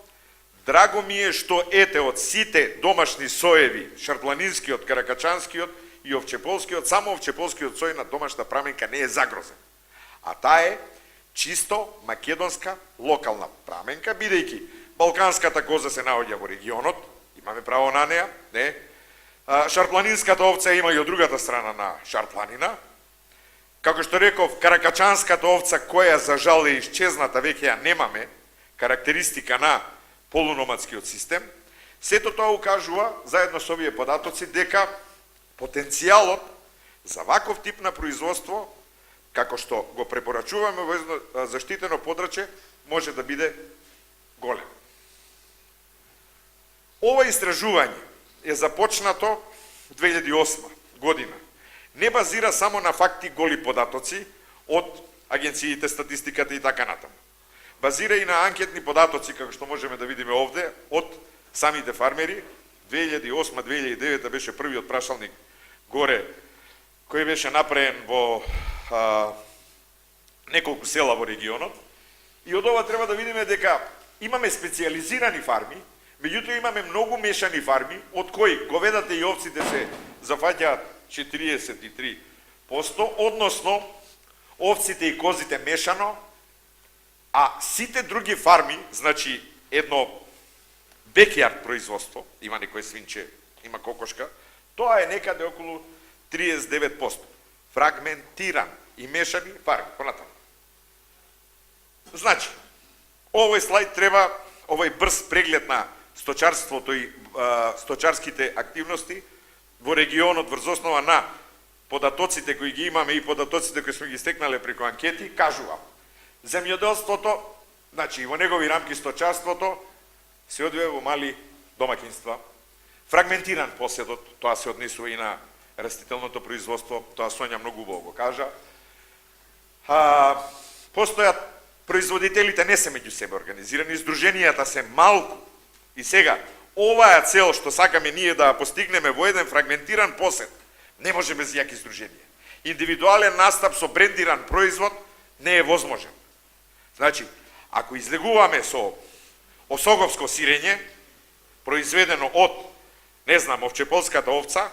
драго ми е што ете од сите домашни соеви, шарпланинскиот, каракачанскиот и овчеполскиот, само овчеполскиот сој на домашна праменка не е загрозен. А таа е чисто македонска локална праменка, бидејќи балканската коза се наоѓа во регионот, имаме право на неа, не? Шарпланинската овца има и од другата страна на Шарпланина. Како што реков, каракачанската овца, која за жал е исчезната, веќе ја немаме, карактеристика на полуномадскиот систем, сето тоа укажува, заедно со овие податоци, дека потенцијалот за ваков тип на производство, како што го препорачуваме во заштитено подрачје, може да биде голем. Ова истражување е започнато 2008 година. Не базира само на факти голи податоци од агенциите, статистиката и така натаму. Базира и на анкетни податоци, како што можеме да видиме овде, од самите фармери. 2008-2009 беше првиот прашалник горе, кој беше направен во неколку села во регионот. И од ова треба да видиме дека имаме специализирани фарми, меѓутоа имаме многу мешани фарми, од кои говедата и овците се зафаќаат 43%, односно овците и козите мешано, а сите други фарми, значи едно бекјард производство, има некој свинче, има кокошка, тоа е некаде околу 39%. Фрагментиран и мешани фарми, понатаму. Значи, овој слайд треба, овој брз преглед на сточарството и сточарските активности во регионот врз основа на податоците кои ги имаме и податоците кои сме ги стекнале преку анкети, кажувам. Земјоделството, значи во негови рамки сточарството, се одвива во мали домакинства. Фрагментиран поседот, тоа се однесува и на растителното производство, тоа Сонја многу убаво го кажа. Постојат производителите не се меѓу себе организирани, здруженијата се малку. И сега, оваа цел што сакаме ние да постигнеме во еден фрагментиран посед, не може без јаки здруженија. Индивидуален настап со брендиран производ не е возможен. Значи, ако излегуваме со осоговско сирење, произведено од, не знам, овчеполската овца,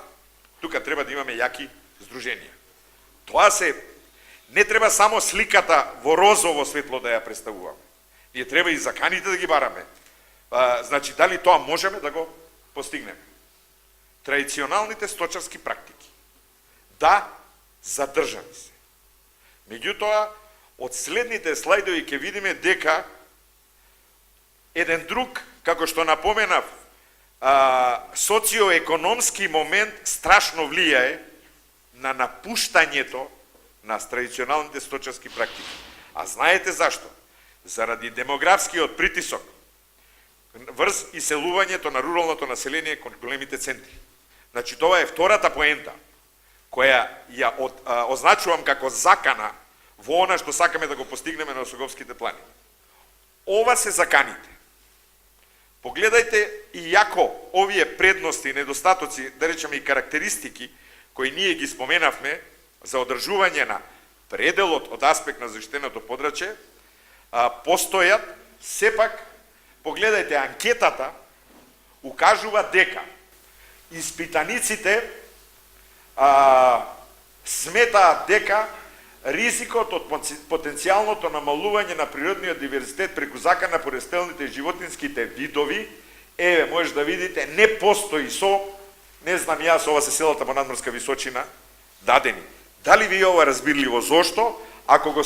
тука треба да имаме јаки здруженија. Тоа се, не треба само сликата во розово светло да ја представуваме. Ние треба и заканите да ги бараме. Значи, дали тоа можеме да го постигнеме? Традиционалните сточарски практики. Да, задржани се. Меѓутоа, од следните слайдови ќе видиме дека еден друг, како што напоменав, социоекономски момент страшно влијае на напуштањето на традиционалните сточарски практики. А знаете зашто? Заради демографскиот притисок врз иселувањето на руралното население кон големите центри. Значи, тоа е втората поента, која ја означувам како закана во она што сакаме да го постигнеме на Осоговските плани. Ова се заканите. Погледајте и јако овие предности, недостатоци, да речеме и карактеристики, кои ние ги споменавме за одржување на пределот од аспект на заштитеното подрачје, постојат, сепак, погледајте, анкетата укажува дека испитаниците сметаат дека ризикот од потенцијалното намалување на природниот диверзитет преку закана по растелните и животинските видови, може да видите, не постои со, не знам јас, ова се селата по надморска височина, дадени. Дали ви е ова разбирливо? Зошто? Ако го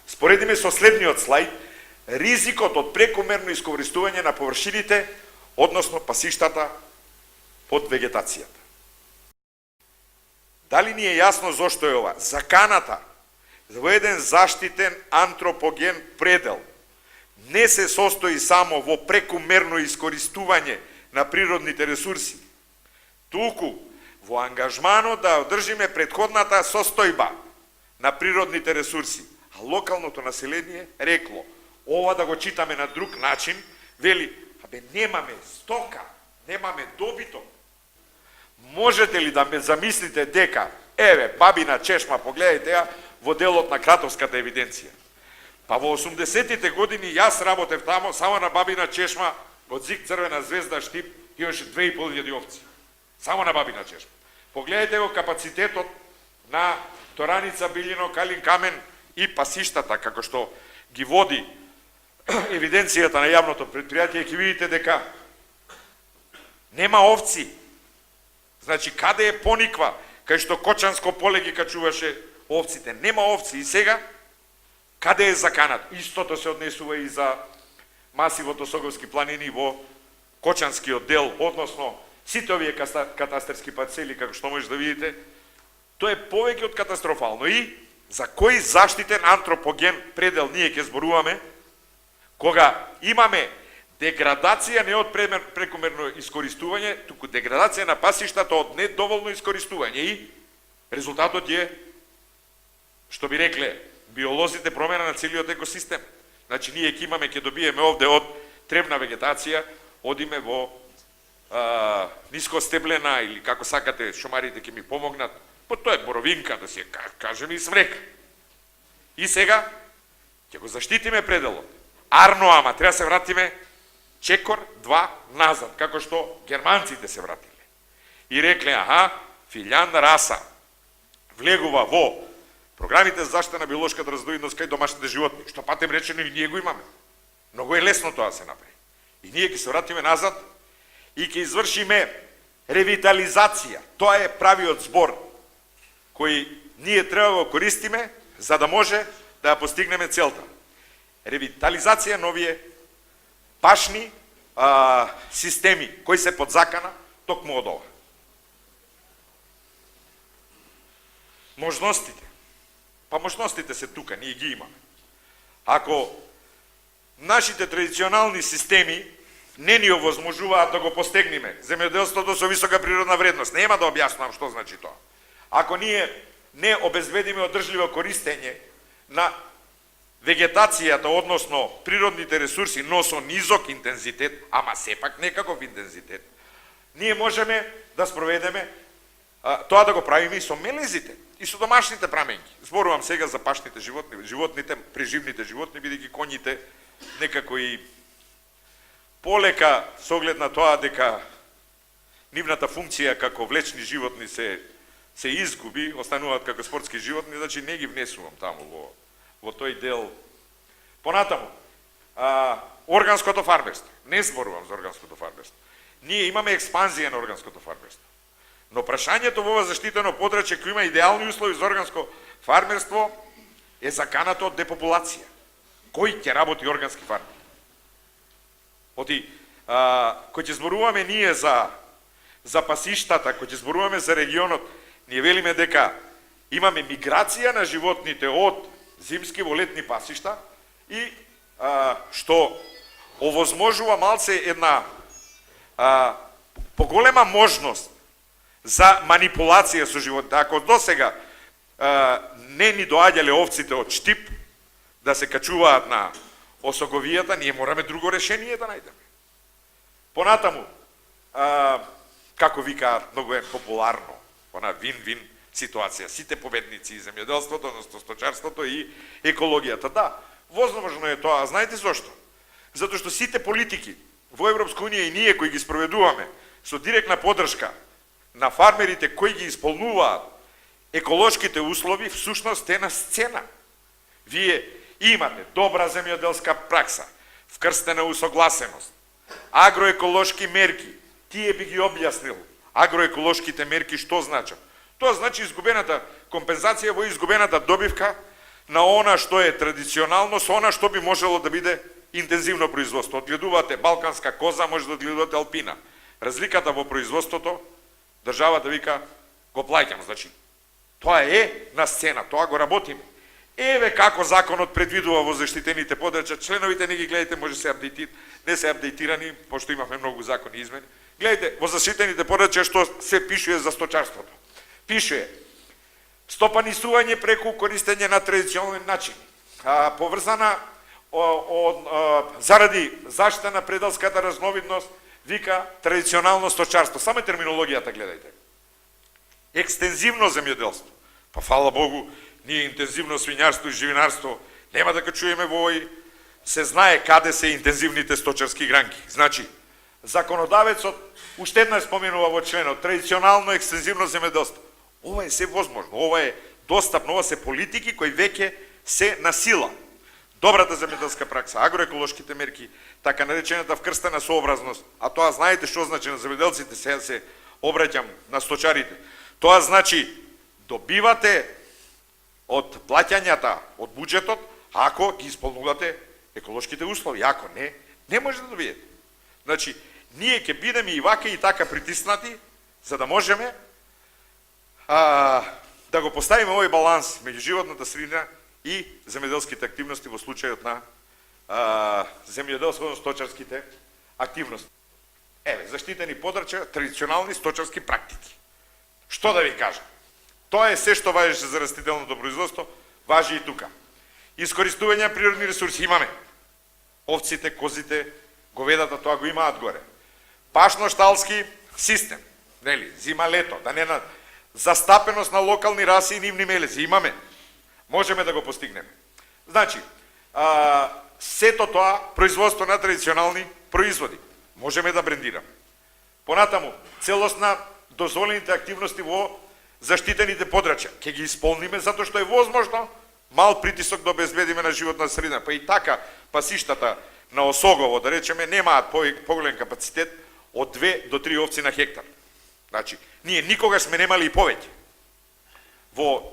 споредиме со следниот слајд, ризикот од прекомерно искористување на површините, односно пасиштата под вегетацијата. Дали ни е јасно зошто е ова? Заканата во еден заштитен антропоген предел не се состои само во прекомерно искористување на природните ресурси, туку во ангажманот да одржиме претходната состојба на природните ресурси. А локалното население рекло, ова да го читаме на друг начин, вели, немаме стока, немаме добиток. Можете ли да ме замислите дека, бабина чешма, погледајте ја во делот на Кратовската евиденција. Па во 80-тите години јас работев тамо, само на бабина чешма, од ЗИК Црвена звезда Штип, имаше 2500 овци. Само на бабина чешма. Погледајте го капацитетот на Тораница, Билино, Калин Камен и пасиштата, како што ги води евиденцијата на јавното предпријатие, ќе видите дека нема овци. Значи, каде е пониква, кај што Кочанско поле ги качуваше овците? Нема овци. И сега, каде е заканат? Истото се однесува и за масивот Осоговски планини во Кочанскиот дел, односно сите овие катастерски парцели, како што може да видите, тоа е повеќе од катастрофално. И за кој заштитен антропоген предел ние ќе зборуваме, кога имаме деградација не од прекомерно искористување, туку деградација на пасиштата од недоволно искористување. И резултатот е, што би рекле биолозите, промена на целиот екосистем. Значи, ние ќе добиеме овде од тревна вегетација, одиме во нискостеблена, или како сакате, шумарите ќе ми помогнат, тоа е боровинка, да се кажеме, и смрека. И сега, ќе го заштитиме пределот. Арно, ама, треба се вратиме чекор 2 назад, како што германците се вратиле. И рекле, филјан раса влегува во програмите за заштита на биолошката разнородност кај домашните животни, што патем речено и ние го имаме. Многу е лесно тоа да се направи. И ние ќе се вратиме назад и ќе извршиме ревитализација. Тоа е правиот збор кој ние треба да го користиме за да може да ја постигнеме целта. Ревитализација на овие пашни системи кои се под закана токму од ова. Можностите. Па можностите се тука, ние ги имаме. Ако нашите традиционални системи не ни овозможуваат да го постигнеме, земјоделството со висока природна вредност, нема да објаснувам што значи тоа. Ако ние не обезбедиме одржливо користење на вегетацијата, односно природните ресурси, но со низок интензитет, ама сепак некаков интензитет, ние можеме да спроведеме тоа да го правиме и со мелезите, и со домашните праменки. Зборувам сега за пашните животни, животните, преживните животни, бидејќи коњите некако и полека со оглед на тоа дека нивната функција како влечни животни се изгуби, остануваат како спортски животни, значи не ги внесувам таму во тој дел. Понатаму, органското фармерство. Не зборувам за органското фармерство. Ние имаме експанзија на органското фармерство. Но прашањето во ова заштитено подрачје кој има идеални услови за органско фармерство е заканато од депопулација. Кој ќе работи органски фармер? Оти, кој ќе зборуваме ние за пасиштата, кој ќе зборуваме за регионот, ние велиме дека имаме миграција на животните од зимски во летни пасишта и што овозможува малце една поголема можност за манипулација со животните. Ако досега не ни доаѓале овците од Штип да се качуваат на осоговијата, ние мораме друго решение да најдеме. Понатаму, како викаат, многу е популарно, она вин-вин ситуација, сите победници и земјоделството, односно сточарството и екологијата. Да, возможно е тоа, а знаете зошто? Затоа што сите политики во Европска унија и ние кои ги спроведуваме со директна поддршка на фармерите кои ги исполнуваат еколошките услови, всушност е на сцена. Вие имате добра земјоделска пракса, вкрстена усогласеност, агроеколошки мерки. Тие би ги објаснил агроеколошките мерки што значат. Тоа значи изгубената компензација во изгубената добивка на она што е традиционално со она што би можело да биде интензивно производство. Одгледувате балканска коза, може да одгледувате алпина. Разликата во производството, државата вика, го плаќам, значи. Тоа е на сцена, тоа го работиме. Еве како законот предвидува во заштитените подрачја, членовите не ги гледате, може не се апдейтирани, пошто имавме многу закони и измени. Гледайте, во заштитените подрачја што се пишува за сточарството. Пишува стопанисување преку користење на традиционални начини, поврзана заради заштита на пределската разновидност, вика традиционално сточарство. Само терминологијата гледајте. Екстензивно земјоделство. Па фала Богу, ние интензивно свињарство и живинарство нема да чуеме во овој, се знае каде се интензивните сточарски гранки. Значи, законодавецот уште еднаш споменува во членот традиционално екстензивно земјоделство. Ова е се возможно, ова е достапно, ова се политики кои веќе се на сила. Добрата земјоделска пракса, агроеколошките мерки, така наречената вкрстена сообразност, а тоа знаете што значи на земјоделците, сега се обраќам на сточарите. Тоа значи добивате од плаќањата од буџетот ако ги исполнувате еколошките услови, ако не може да добиете. Значи, ние ќе бидеме и вака и така притиснати за да можеме да го поставиме овој баланс меѓу животната средина и земјоделските активности во случајот на земјоделско-сточарските активности. Еве, заштитени подрачја, традиционални сточарски практики. Што да ви кажам? Тоа е се што важеше за растителното производство, важи и тука. Искористување на природни ресурси имаме. Овците, козите, говедата, тоа го имаат горе. Пашно-шталски систем, нели, зима-лето, да не на застапеност на локални раси и нивни мелези, имаме. Можеме да го постигнеме. Значи, сето тоа производство на традиционални производи. Можеме да брендираме. Понатаму, целосна дозволените активности во заштитените подрачја. Ке ги исполниме затоа што е возможно мал притисок да обезбедиме на животна средина. Па и така пасиштата на Осогово, да речеме, немаат поголем капацитет од 2 до 3 овци на хектар. Значи, ние никогаш сме немали и повеќе.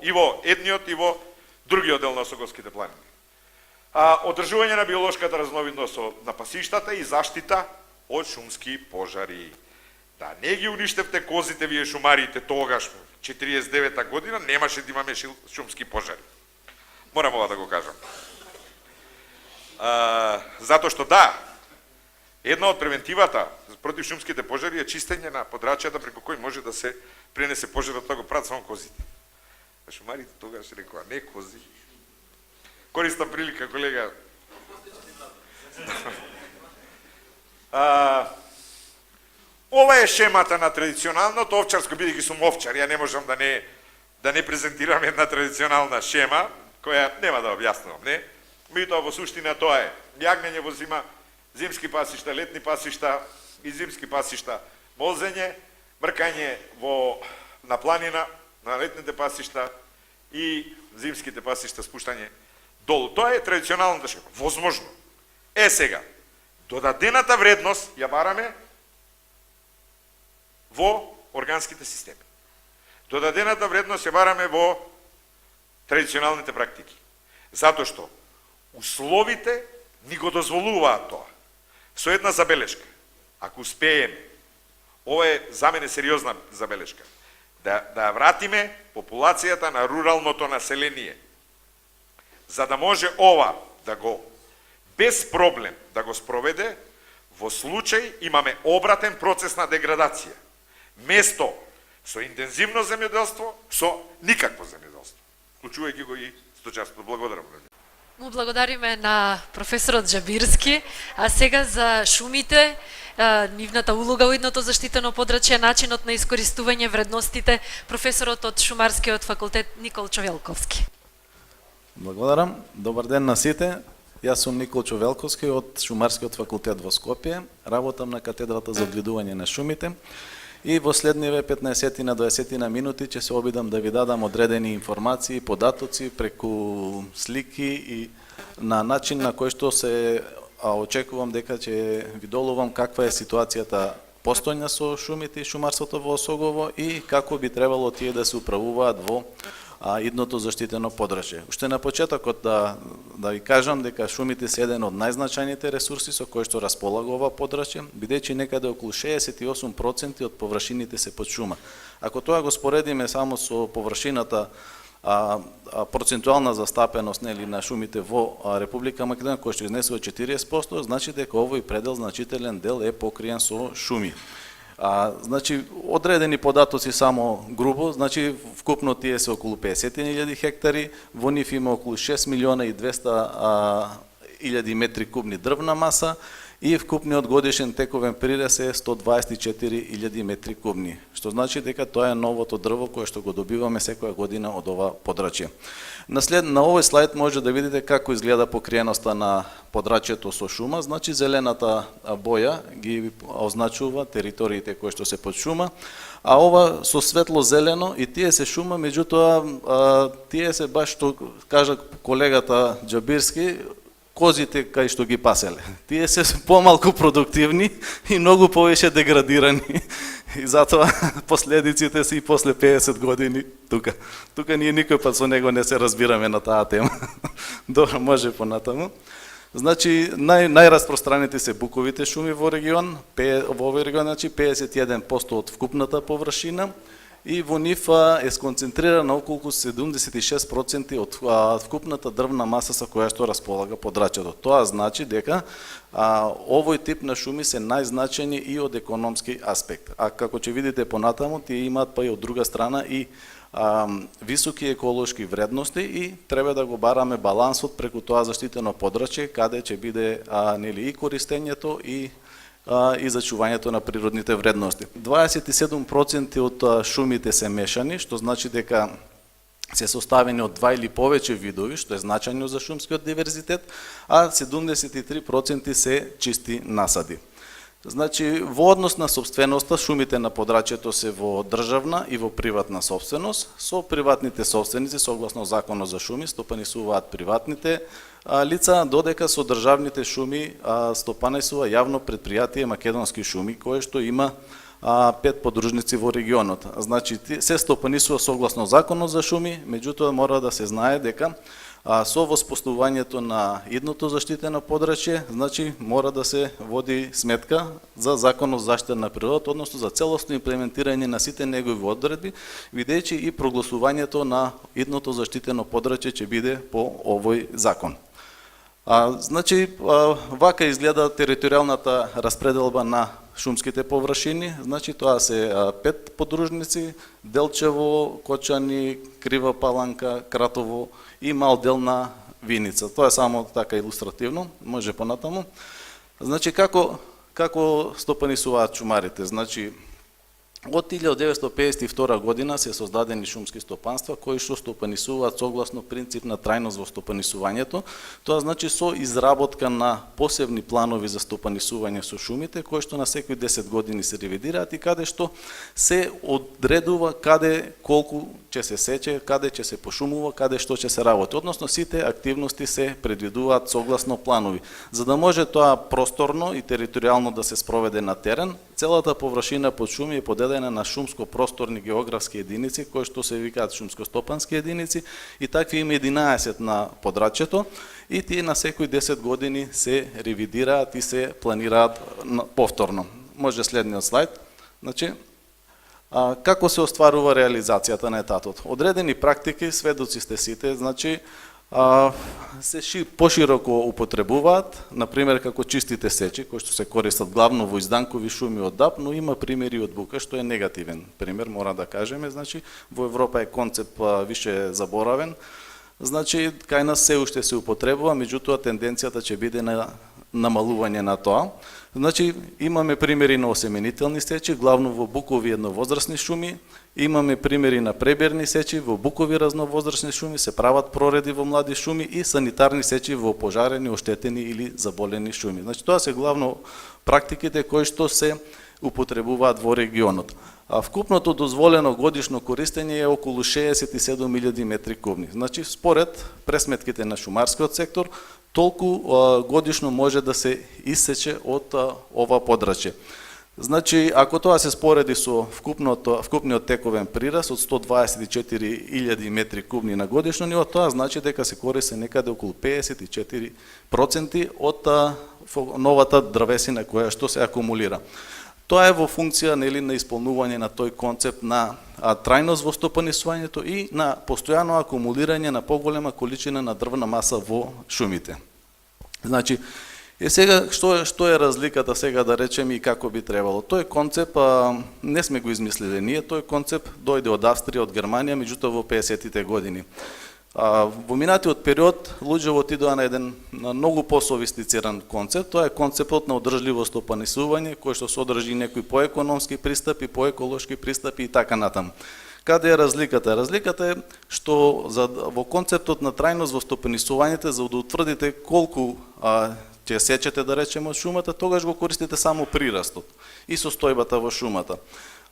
И во едниот и во другиот дел на Осоговските планини. Одржување на биолошката разновидност на пасиштата и заштита од шумски пожари. Да не ги уништевте козите вие шумарите тогаш, 49-та година, немаше да имаме шумски пожари. Морам ова да го кажам. Затоа што да, една од превентивата против шумските пожари е чистење на подрачјата преку кој може да се пренесе пожарот, тоа го прават само козите. А шумарите тогаш рекоа, не кози. Користам прилика, колега. Ова е шемата на традиционалното овчарско, бидејќи сум овчар, ја не можам да не презентирам една традиционална шема, која нема да објаснувам, не? Меѓутоа во суштина тоа е јагнење во зима, зимски пасишта, летни пасишта и зимски пасишта, молзење, мркање на планина, на летните пасишта и зимските пасишта спуштање долу. Тоа е традиционалната шема. Возможно. Сега, додадената вредност ја бараме во органските системи. Додадената вредност ја бараме во традиционалните практики. Затоа што условите ни го дозволуваат тоа. Со една забелешка. Ако успееме, ова е за мене сериозна забелешка, да ја вратиме популацијата на руралното население, за да може ова да го без проблем да го спроведе, во случај имаме обратен процес на деградација. Место со интензивно земјоделство, со никакво земјоделство. Вклучувајќи го и сточарство. Благодарам. Му благодариме на професорот Џабирски, а сега за шумите, нивната улога во идното заштитено подрачје, начинот на искористување вредностите, професорот од Шумарскиот факултет Никол Човелковски. Благодарам. Добар ден на сите. Јас сум Никол Човелковски од Шумарскиот факултет во Скопје. Работам на катедрата за одгледување на шумите. И во следниве 15 на 20 на минути ќе се обидам да ви дадам одредени информации, податоци преку слики и на начин на кој што се очекувам дека ќе ви долувам каква е ситуацијата постојна со шумите и шумарството во Осогово и како би требало тие да се управуваат во идното заштитено подрачје. Уште на почетокот да ви кажам дека шумите се еден од најзначајните ресурси со кои што располага ова подрачје, бидејќи некаде околу 68% од површините се под шума. Ако тоа го споредиме само со површината процентуална застапеност на шумите во Република Македонија, кој што изнесува 40%, значи дека овој предел значителен дел е покриен со шуми. Значи, одредени податоци само грубо, значи вкупно тие се околу 50.000 хектари, во нив има околу 6 милиона и 200.000 метри кубни дрвна маса и вкупниот годишен тековен прирес е 124.000 метри кубни, што значи дека тоа е новото дрво кое што го добиваме секоја година од ова подрачје. На овој слайд може да видите како изгледа покриеноста на подрачјето со шума, значи зелената боја ги означува териториите кои што се под шума, а ова со светло зелено и тие се шума, меѓутоа тие се баш што кажа колегата Џабирски, козите кај што ги паселе. Тие се помалку продуктивни и многу повеќе деградирани. И затоа последиците се и после 50 години тука. Тука ние никој пат со него не се разбираме на таа тема. Добро, може понатаму. Значи, најраспространети се буковите шуми во регион, во овој регион, значи 51% од вкупната површина, и во нив е сконцентрирана околку 76% од вкупната дрвна маса со која што располага подрачјето. Тоа значи дека овој тип на шуми се најзначајни и од економски аспект. А како ќе видите понатаму, тие имаат па и од друга страна и високи еколошки вредности и треба да го бараме балансот преку тоа заштитено подрачје, каде ќе биде и користењето и зачувањето на природните вредности. 27% од шумите се мешани, што значи дека се составени од 2 или повеќе видови, што е значајно за шумскиот диверзитет, а 73% се чисти насади. Значи, во однос на собственоста, шумите на подрачјето се во државна и во приватна собственост. Со приватните собственици, согласно Законот за шуми, стопанисуваат приватните лица, додека со државните шуми стопанисува јавно предпријатие Македонски шуми, кое што има 5 подружници во регионот. Значи, се стопанисува согласно Законот за шуми, меѓутоа мора да се знае дека со воспоставувањето на идното заштитено подрачје, значи мора да се води сметка за Законот за заштита на природата, односно за целосно имплементирање на сите негови одредби, бидејќи и прогласувањето на идното заштитено подрачје ќе биде по овој закон. Значи, вака изгледа територијалната распределба на шумските површини, значи тоа се 5 подружници, Делчево, Кочани, Крива Паланка, Кратово и мал дел на Виница. Тоа е само така илустративно, може понатаму. Значи, како стопанисуваат шумарите? Значи, Од 1952 година се создадени шумски стопанства кои што стопанисуваат согласно принцип на трајност во стопанисувањето. Тоа значи со изработка на посебни планови за стопанисување со шумите, кои што на секои 10 години се ревидираат и каде што се одредува каде колку ќе се сече, каде ќе се пошумува, каде што ќе се работи. Односно сите активности се предвидуваат согласно планови. За да може тоа просторно и територијално да се спроведе на терен, целата површина под шуми е поделена на шумско-просторни географски единици, кои што се викаат шумско-стопански единици, и такви има 11 на подрачјето, и тие на секои 10 години се ревидираат и се планираат повторно. Може следниот слайд. Значи, како се остварува реализацијата на етатот? Одредени практики, сведоци сте сите, значи, се пошироко употребуваат, например како чистите сечи, кои што се користат главно во изданкови шуми од ДАП, но има примери од бука, што е негативен пример, мора да кажеме, значи, во Европа е концепт више заборавен, значи, кај нас се уште се употребува, меѓутоа тенденцијата ќе биде на намалување на тоа. Значи, имаме примери на осеменителни сечи, главно во букови едновозрастни шуми, имаме примери на преберни сечи, во букови разновозрастни шуми се прават прореди во млади шуми и санитарни сечи во пожарени, оштетени или заболени шуми. Значи, тоа се главно практиките кои што се употребуваат во регионот. Вкупното дозволено годишно користење е околу 67.000 метри кубни. Значи, според пресметките на шумарскиот сектор, толку годишно може да се исече од ова подрачје. Значи, ако тоа се спореди со вкупниот тековен прираст од 124.000 метри кубни на годишно ниво, тоа значи дека се користи некаде околу 54% од новата дрвесина која што се акумулира. Тоа е во функција на исполнување на тој концепт на трајност во стопанисувањето и на постојано акумулирање на поголема количина на дрвна маса во шумите. Значи, сега што е разликата сега да речеме и како би требало? Тој концепт не сме го измислиле ние, тој концепт дојде од Австрија, од Германија, меѓутоа во 50-тите години. Во минатиот период луѓето отидоа на еден многу пософистициран концепт, тоа е концептот на одржливо стопанисување, кој што содржи некои поекономски пристапи, поеколошки пристапи и така натаму. Каде е разликата? Разликата е што во концептот на трајност во стопанисувањето, за да утврдите колку ќе сечете, да речеме, од шумата, тогаш го користите само прирастот и состојбата во шумата.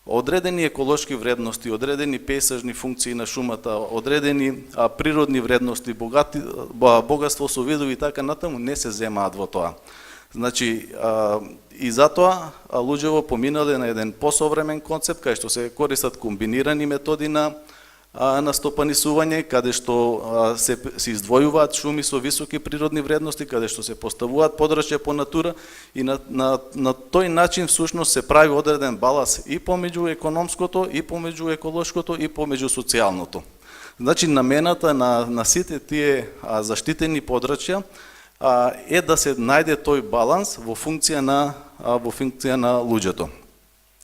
Одредени еколошки вредности, одредени пейсажни функции на шумата, одредени природни вредности, богатство со видови и така натаму не се земаат во тоа. Значи, и затоа луѓето поминале на еден посовремен концепт, кај што се користат комбинирани методи на стопанисување, каде што се издвојуваат шуми со високи природни вредности, каде што се поставуваат подрачја по натура и на тој начин всушност се прави одреден баланс и помеѓу економското, и помеѓу еколошкото, и помеѓу социјалното. Значи, намената на сите тие заштитени подрачја е да се најде тој баланс во функција на луѓето.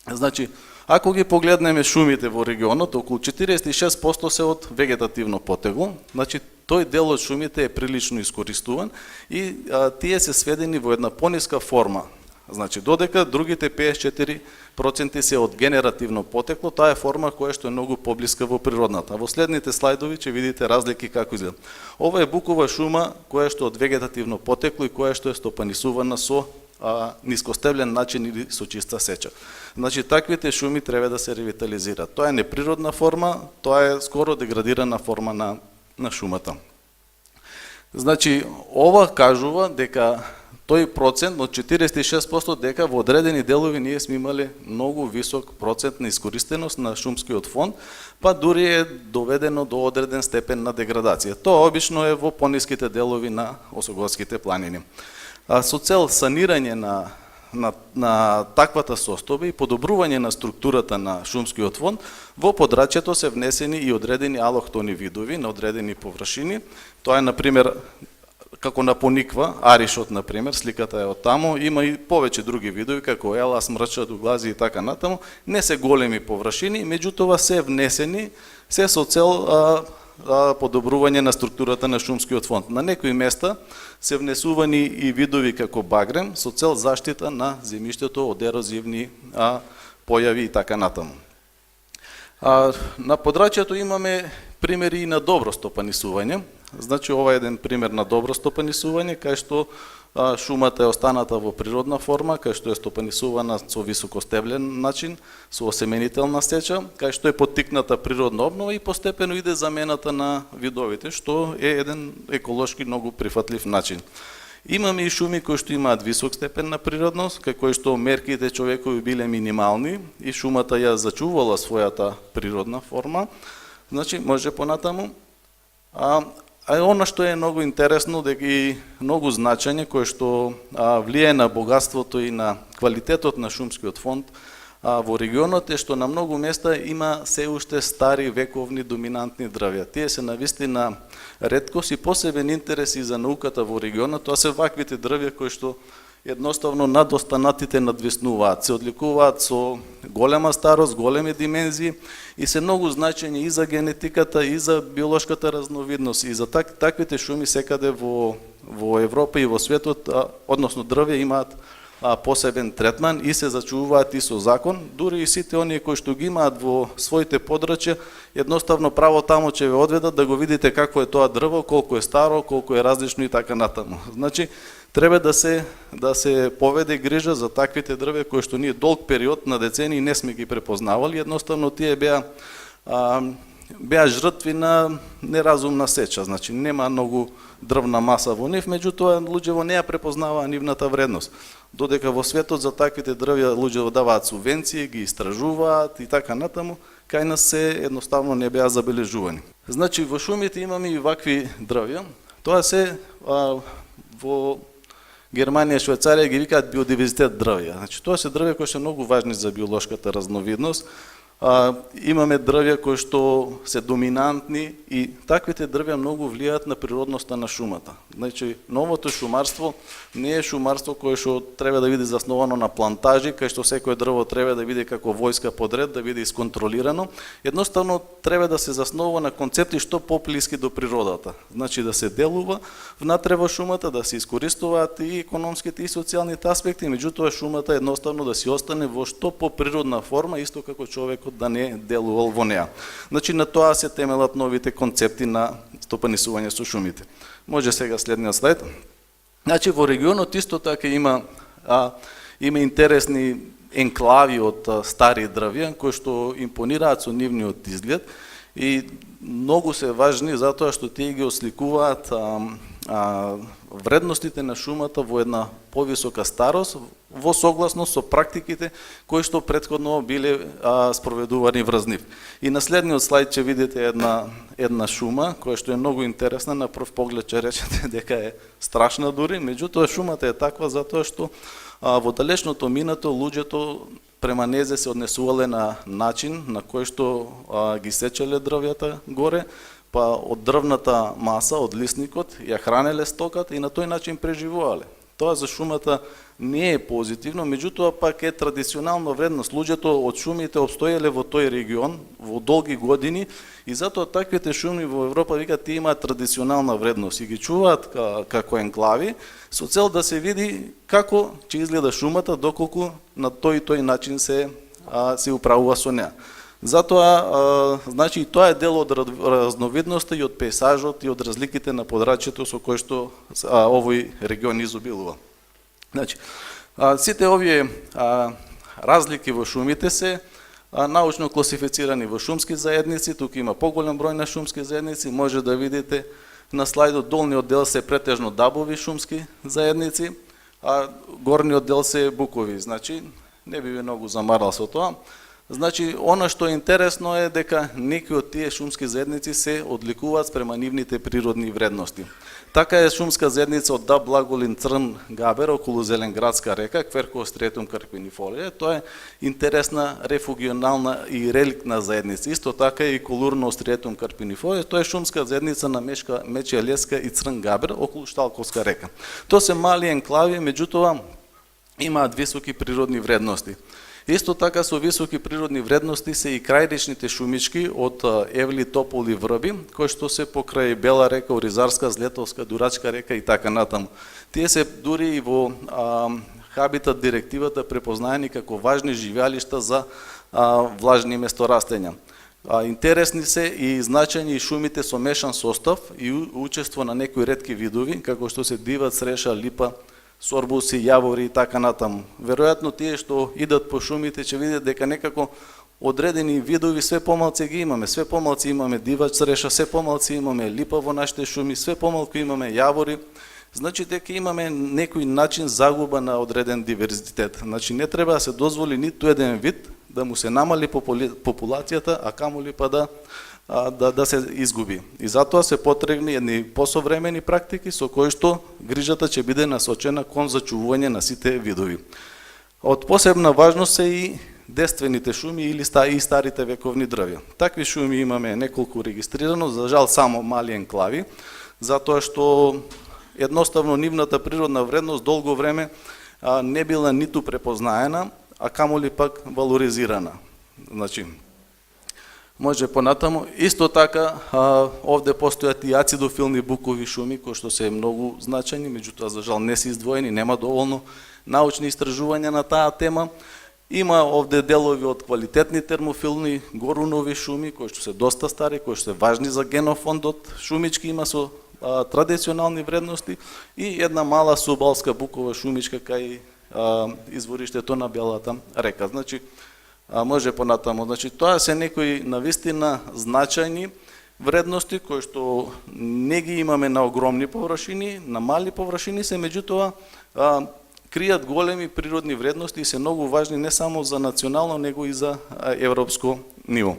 Значи, ако ги погледнеме шумите во регионот, околу 46% се од вегетативно потегло, значи тој дел од шумите е прилично искористуван и тие се сведени во една пониска форма. Значи, додека другите 54% се од генеративно потекло, таа е форма која што е многу поблиска во природната. Во следните слайдови ќе видите разлики како изгледа. Ова е букова шума која што од вегетативно потекло и која што е стопанисувана со нискостеблен начин или со чиста сеча. Значи, таквите шуми треба да се ревитализираат. Тоа е неприродна форма, тоа е скоро деградирана форма на шумата. Значи, ова кажува дека тој процент од 46% дека во одредени делови ние сме имале многу висок процент на искористеност на шумскиот фонд, па дури е доведено до одреден степен на деградација. Тоа обично е во пониските делови на Осоговските планини. Со цел санирање на таквата состојба и подобрување на структурата на шумскиот фонд, во подрачјето се внесени и одредени алохтони видови на одредени површини. Тоа е, например, како на пониква, аришот, например, сликата е од таму, има и повеќе други видови, како ела, смрча, дуглази и така натаму. Не се големи површини, меѓутоа се внесени, се со цел подобрување на структурата на шумскиот фонд. На некои места се внесувани и видови како багрем со цел заштита на земјиштето од ерозивни појави и така натаму. На подрачјето имаме примери и на добро стопанисување. Значи, ова е еден пример на добро стопанисување, кај што шумата е останата во природна форма, кај што е стопанисувана со високостеблен начин, со осеменителна сеча, кај што е поттикната природна обнова и постепено иде замената на видовите, што е еден еколошки многу прифатлив начин. Имаме и шуми кои што имаат висок степен на природност, кај кои што мерките човекови биле минимални и шумата ја зачувала својата природна форма. Значи, може понатаму. А она што е многу интересно, дека и многу значење кое што влијае на богатството и на квалитетот на шумскиот фонд во регионот е што на многу места има се уште стари вековни доминантни дрвја. Тие се навистина реткост и посебен интерес и за науката во регионот. Тоа се ваквите дрвја кои што едноставно над останатите надвиснуваат, се одликуваат со голема старост, големи димензии и се многу значење и за генетиката и за биолошката разновидност и за таквите шуми секаде во Европа и во светот, односно дрвја имаат посебен третман и се зачувуваат и со закон, дури и сите оние кои што ги имаат во своите подрачја, едноставно право таму ќе ве одведат да го видите какво е тоа дрво, колку е старо, колку е различно и така натаму. Значи, треба да се поведе грижа за таквите дрвја кои што ние долг период на децении не сме ги препознавали, едноставно тие беа жртви на неразумна сеча, значи нема многу дрвна маса во нив, меѓутоа луѓето не ја препознаваа нивната вредност. Додека во светот за таквите дрвја луѓето даваат субвенции, ги истражуваат и така натаму, кај нас се едноставно не беа забележувани. Значи во шумите имаме и вакви дрвја. Тоа се во Германија, Швајцарија ги викаат биодивизитет дрвја. Значи тоа се дрвја кои се многу важни за биолошката разновидност. Имаме дрвја кои што се доминантни и таквите дрвја многу влијаат на природноста на шумата. Значи, новото шумарство не е шумарство кое што треба да биде засновано на плантажи, кај што секој дрво треба да биде како војска подред, да биде исконтролирано. Едноставно треба да се заснова на концепти што поблиски до природата. Значи да се делува внатре во шумата, да се искористуваат и економските и социјалните аспекти, меѓутоа шумата едноставно да си остане во што поприродна форма, исто како човекот да не делувал во неа. Значи на тоа се темелат новите концепти на стопанисување со шумите. Може сега следниот слайд. Значи во регионот исто така има интересни енклави од стари дрвја кои што импонираат со нивниот изглед и многу се важни затоа што тие ги осликуваат вредностите на шумата во една повисока старост во согласност со практиките кои што претходно биле спроведувани врз нив. И на следниот слайд ќе видите една шума која што е многу интересна, на прв поглед ќе речете дека е страшна дури, меѓутоа шумата е таква затоа што во далечното минато луѓето према незе се однесувале на начин на кој што ги сечеле дрвјата горе, па од дрвната маса, од лисникот, ја хранеле стоката и на тој начин преживувале. Тоа за шумата не е позитивно, меѓутоа пак е традиционална вредност. Луѓето од шумите обстоеле во тој регион во долги години и затоа таквите шуми во Европа викаат тие имаат традиционална вредност и ги чуваат како енклави со цел да се види како ќе изгледа шумата доколку на тој начин се управува со неа. Затоа, значи, тоа е дел од разновидноста и од пейсажот и од разликите на подрачјето со кој што овој регион изобилува. Значи, сите овие разлики во шумите се научно класифицирани во шумски заедници. Тука има поголем број на шумски заедници. Може да видите на слайдот долниот дел се претежно дабови шумски заедници, а горниот дел се букови. Значи, не би ви многу замарал со тоа. Значи, она што е интересно е дека некои од тие шумски заедници се одликуваат спрема нивните природни вредности. Така е шумска заедница од Даб Благолин Црн Габер околу Зеленградска река, Кверкоостриетум карпинифолија. Тоа е интересна рефугионална и реликтна заедница. Исто така и Колурно-Остриетум карпинифолија, тоа е шумска заедница на Мечја Леска и Црн Габер околу Шталковска река. Тоа се мали енклави, меѓутоа имаат високи природни вредности. Исто така со високи природни вредности се и крајречните шумички од Евли, Тополи, Врби, кои што се покрај Бела река, Оризарска, Злетовска, Дурачка река и така натаму. Тие се дури и во Хабитат директивата препознаени како важни живеалишта за влажни месторастења. Интересни се и значајни и шумите со мешан состав и учество на некои ретки видови, како што се диваc, среша, липа, сорбуси, јавори и така натаму. Веројатно тие што идат по шумите ќе видат дека некако одредени видови све помалци ги имаме. Све помалци имаме дивач, среша, све помалци имаме липа во нашите шуми, све помалку имаме јавори. Значи дека имаме некој начин загуба на одреден диверзитет. Значи не треба да се дозволи ниту еден вид да му се намали популацијата, а камоли па да се изгуби. И затоа се потребни едни посовремени практики со кои што грижата ќе биде насочена кон зачувување на сите видови. Од посебна важност се и дествените шуми или и старите вековни дрвја. Такви шуми имаме неколку регистрирано, за жал само мали енклави, затоа што едноставно нивната природна вредност долго време не била ниту препознаена, а камоли пак валоризирана. Значи, може понатаму. Исто така, овде постојат и ацидофилни букови шуми, кои што се многу значајни, меѓутоа за жал не се издвоени, нема доволно научни истражувања на таа тема. Има овде делови од квалитетни термофилни горунови шуми, кои што се доста стари, кои што се важни за генофондот. Шумички има со традиционални вредности и една мала субалска букова шумичка кај извориштето на Белата река. Значи, може понатаму. Значи, тоа се некои навистина значајни вредности кои што не ги имаме на огромни површини, на мали површини се, меѓутоа кријат големи природни вредности и се многу важни не само за национално, него и за европско ниво.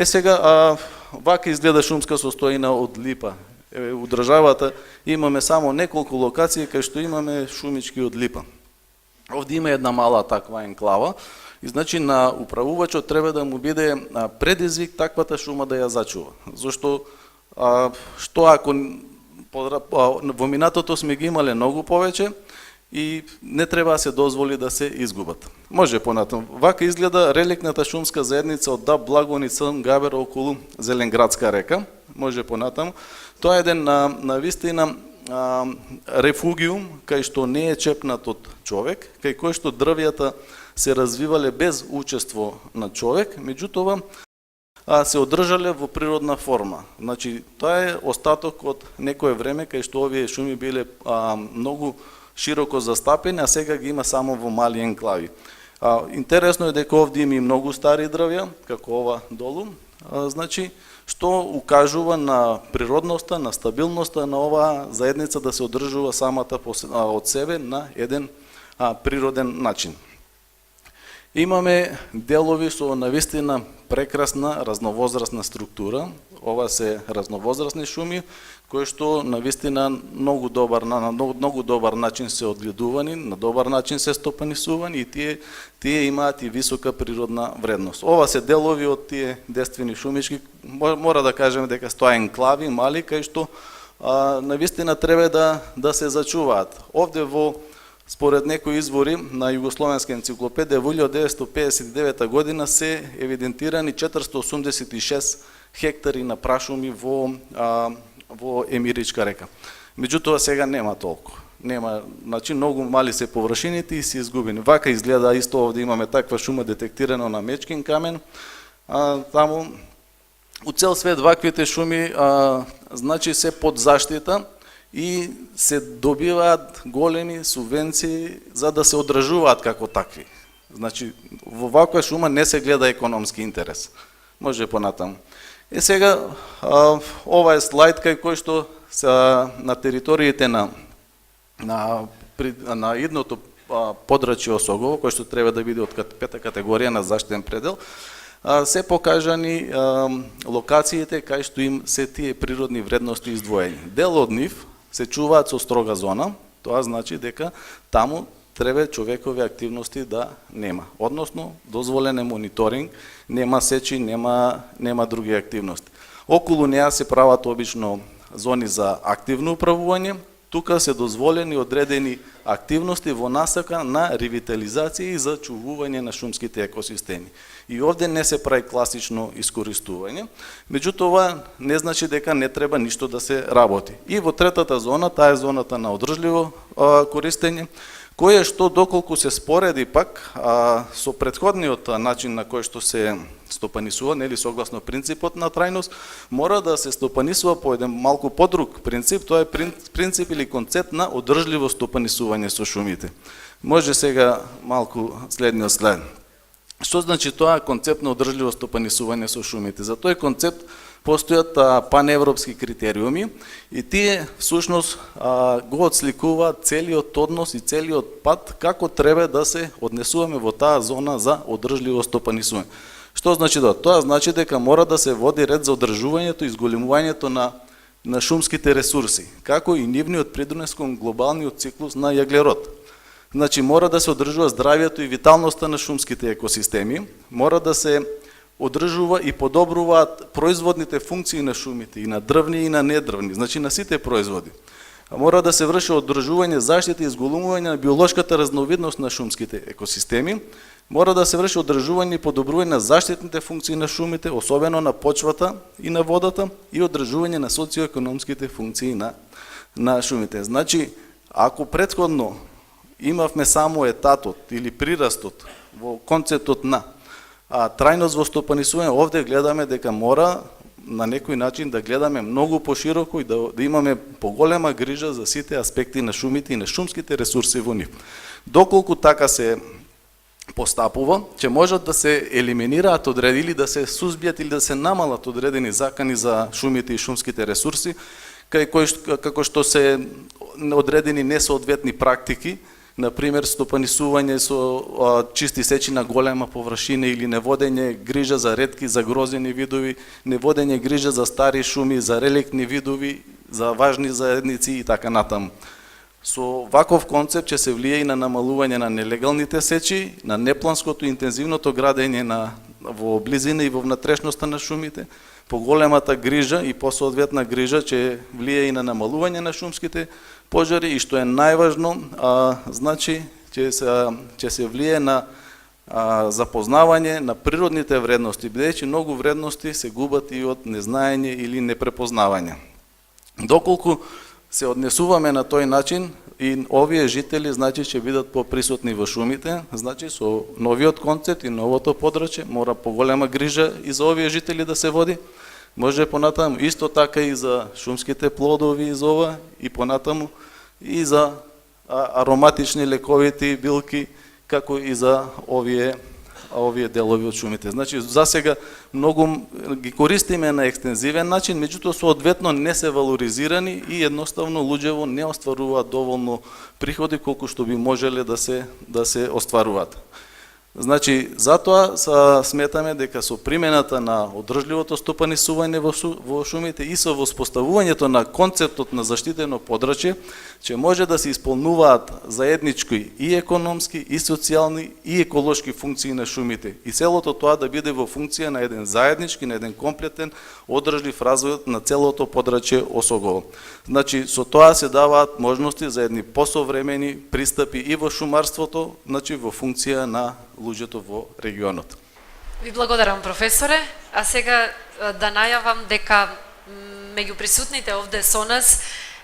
Сега, вака изгледа шумска состојина од липа. У државата имаме само неколку локации кај што имаме шумички од липа. Овде има една мала таква енклава и значи на управувачот треба да му биде предизвик таквата шума да ја зачува. Зошто што ако во минатото сме ги имале многу повеќе и не треба да се дозволи да се изгубат. Може понатаму. Вака изгледа реликната шумска заедница од Даб, Благон и Црн Габер околу Зеленградска река. Може понатаму. Тоа е еден навистина рефугиум кај што не е чепнат од човек, кај кој што дрвјата се развивале без учество на човек, меѓутоа се одржале во природна форма. Значи, тоа е остаток од некое време кај што овие шуми биле многу широко застапени, а сега ги има само во мали енклави. Интересно е дека овде има и многу стари дрвја, како ова долу, значи, што укажува на природноста, на стабилноста на оваа заедница да се одржува самата од себе на еден природен начин. Имаме делови со навистина прекрасна разновозрастна структура. Ова се разновозрастни шуми кои што навистина на многу добар начин се одгледувани, на добар начин се стопанисувани и тие имаат и висока природна вредност. Ова се делови од тие действени шумички, мора да кажеме дека стоа енклави мали кај што навистина треба да се зачуваат. Овде според некои извори на Југословенска енциклопедија во 1959 година се евидентирани 486 хектари на прашуми во Емиричка река. Меѓутоа сега нема толку. Значи многу мали се површините и се изгубени. Вака изгледа исто овде имаме таква шума детектирано на Мечкин камен. Таму у цел свет ваквите шуми значи се под заштита и се добиваат големи субвенции за да се одржуваат како такви. Значи, во ваква шума не се гледа економски интерес. Може понатаму. Сега, ова е слайд кај кој што на териториите на идното подрачје Осогово, кој што треба да биде од пета категорија на заштитен предел, се покажани локациите кај што им се тие природни вредности издвоени. Дел од нив се чуваат со строга зона, тоа значи дека таму треба човекови активности да нема. Односно, дозволен е мониторинг, нема сечи, нема други активности. Околу неа се прават обично зони за активно управување Тука се дозволени одредени активности во насака на ревитализација и зачувување на шумските екосистеми. И овде не се прави класично искористување, меѓутоа ова не значи дека не треба ништо да се работи. И во третата зона, таа е зоната на одржливо користење, кое што доколку се спореди пак со претходниот начин на кој што се стопанисува, нели согласно принципот на трајност, мора да се стопанисува по еден малку подруг принцип, тоа е принцип или концепт на одржливо стопанисување со шумите. Може сега малку следниот слайд. Што значи тоа концепт на одржливо стопанисување со шумите? За тој концепт постојат паневропски критериуми и тие всушност го отсликуваат целиот однос и целиот пат како треба да се однесуваме во таа зона за одржливо стопанисување. Што значи тоа? Тоа значи дека мора да се води ред за одржувањето и зголемувањето на шумските ресурси, како и нивниот придонес кон глобалниот циклус на јаглерод. Значи мора да се одржува здравието и виталноста на шумските екосистеми, мора да се одржува и подобруваат производните функции на шумите, и на дрвни и на недрвни, значи на сите производи. Мора да се врши одржување, заштита и зголемување на биолошката разновидност на шумските екосистеми, мора да се врши одржување и подобрување на заштитните функции на шумите, особено на почвата и на водата, и одржување на социоекономските функции на шумите. Значи, ако претходно имавме само етатот или прирастот во концептот на трајност во стопанисување, овде гледаме дека мора на некој начин да гледаме многу пошироко и да имаме поголема грижа за сите аспекти на шумите и на шумските ресурси во нив. Доколку така се постапува, ќе можат да се елиминираат или да се сузбијат или да се намалат одредени закани за шумите и шумските ресурси, како што се одредени несоодветни практики, например стопанисување со чисти сечи на голема површина или неводење грижа за ретки загрозени видови, неводење грижа за стари шуми, за реликтни видови, за важни заедници и така натаму. Со ваков концепт ќе се влие и на намалување на нелегалните сечи, на непланското интензивното градење во близина и во внатрешноста на шумите, поголемата грижа и посоодветна грижа ќе влие и на намалување на шумските пожари и што е најважно, значи ќе се влие на запознавање на природните вредности, бидејќи многу вредности се губат и од незнаење или непрепознавање. Доколку се однесуваме на тој начин и овие жители значи ќе бидат поприсутни во шумите, значи со новиот концепт и новото подрачје мора поголема грижа и за овие жители да се води. Може понатаму исто така и за шумските плодови из ова и понатаму и за ароматични лековити билки, како и за овие делови од шумите. Значи, за сега многу ги користиме на екстензивен начин, меѓутоа соодветно не се валоризирани и едноставно луѓево не остваруваат доволно приходи колку што би можеле да се остваруваат. Значи, затоа сметаме дека со примената на одржливото стопанисување во шумите и со воспоставувањето на концептот на заштитено подрачје, ќе може да се исполнуваат заеднички и економски, и социјални, и еколошки функции на шумите. И целото тоа да биде во функција на еден заеднички, на еден комплетен, одржлив развој на целото подрачје осогово. Значи, со тоа се даваат можности за едни посовремени пристапи и во шумарството, значи во функција на луѓето во регионот. Ви благодарам, професоре. А сега да најавам дека меѓу присутните овде со нас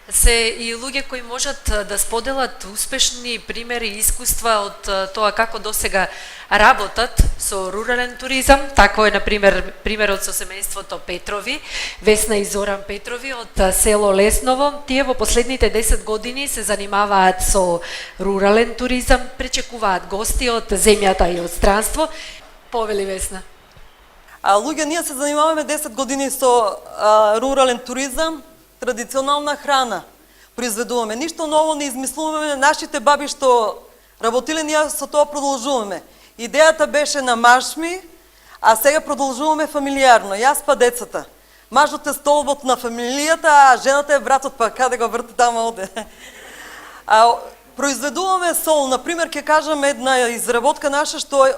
се и луѓе кои можат да споделат успешни примери и искуства од тоа како досега работат со рурален туризам. Тако е, например, примерот со семејството Петрови, Весна и Зоран Петрови од село Лесново. Тие во последните 10 години се занимаваат со рурален туризам, пречекуваат гости од земјата и од странство. Повели, Весна. Луѓе, ние се занимаваме 10 години со рурален туризам, традиционална храна произведуваме. Ништо ново не измислуваме, нашите баби што работиле, ние со тоа продолжуваме. Идејата беше на машми, а сега продолжуваме фамилиарно. Јас па децата. Мажот е столбот на фамилијата, а жената е братот, па каде го врти тама оде. Произведуваме сол. Например, ќе кажам една изработка наша што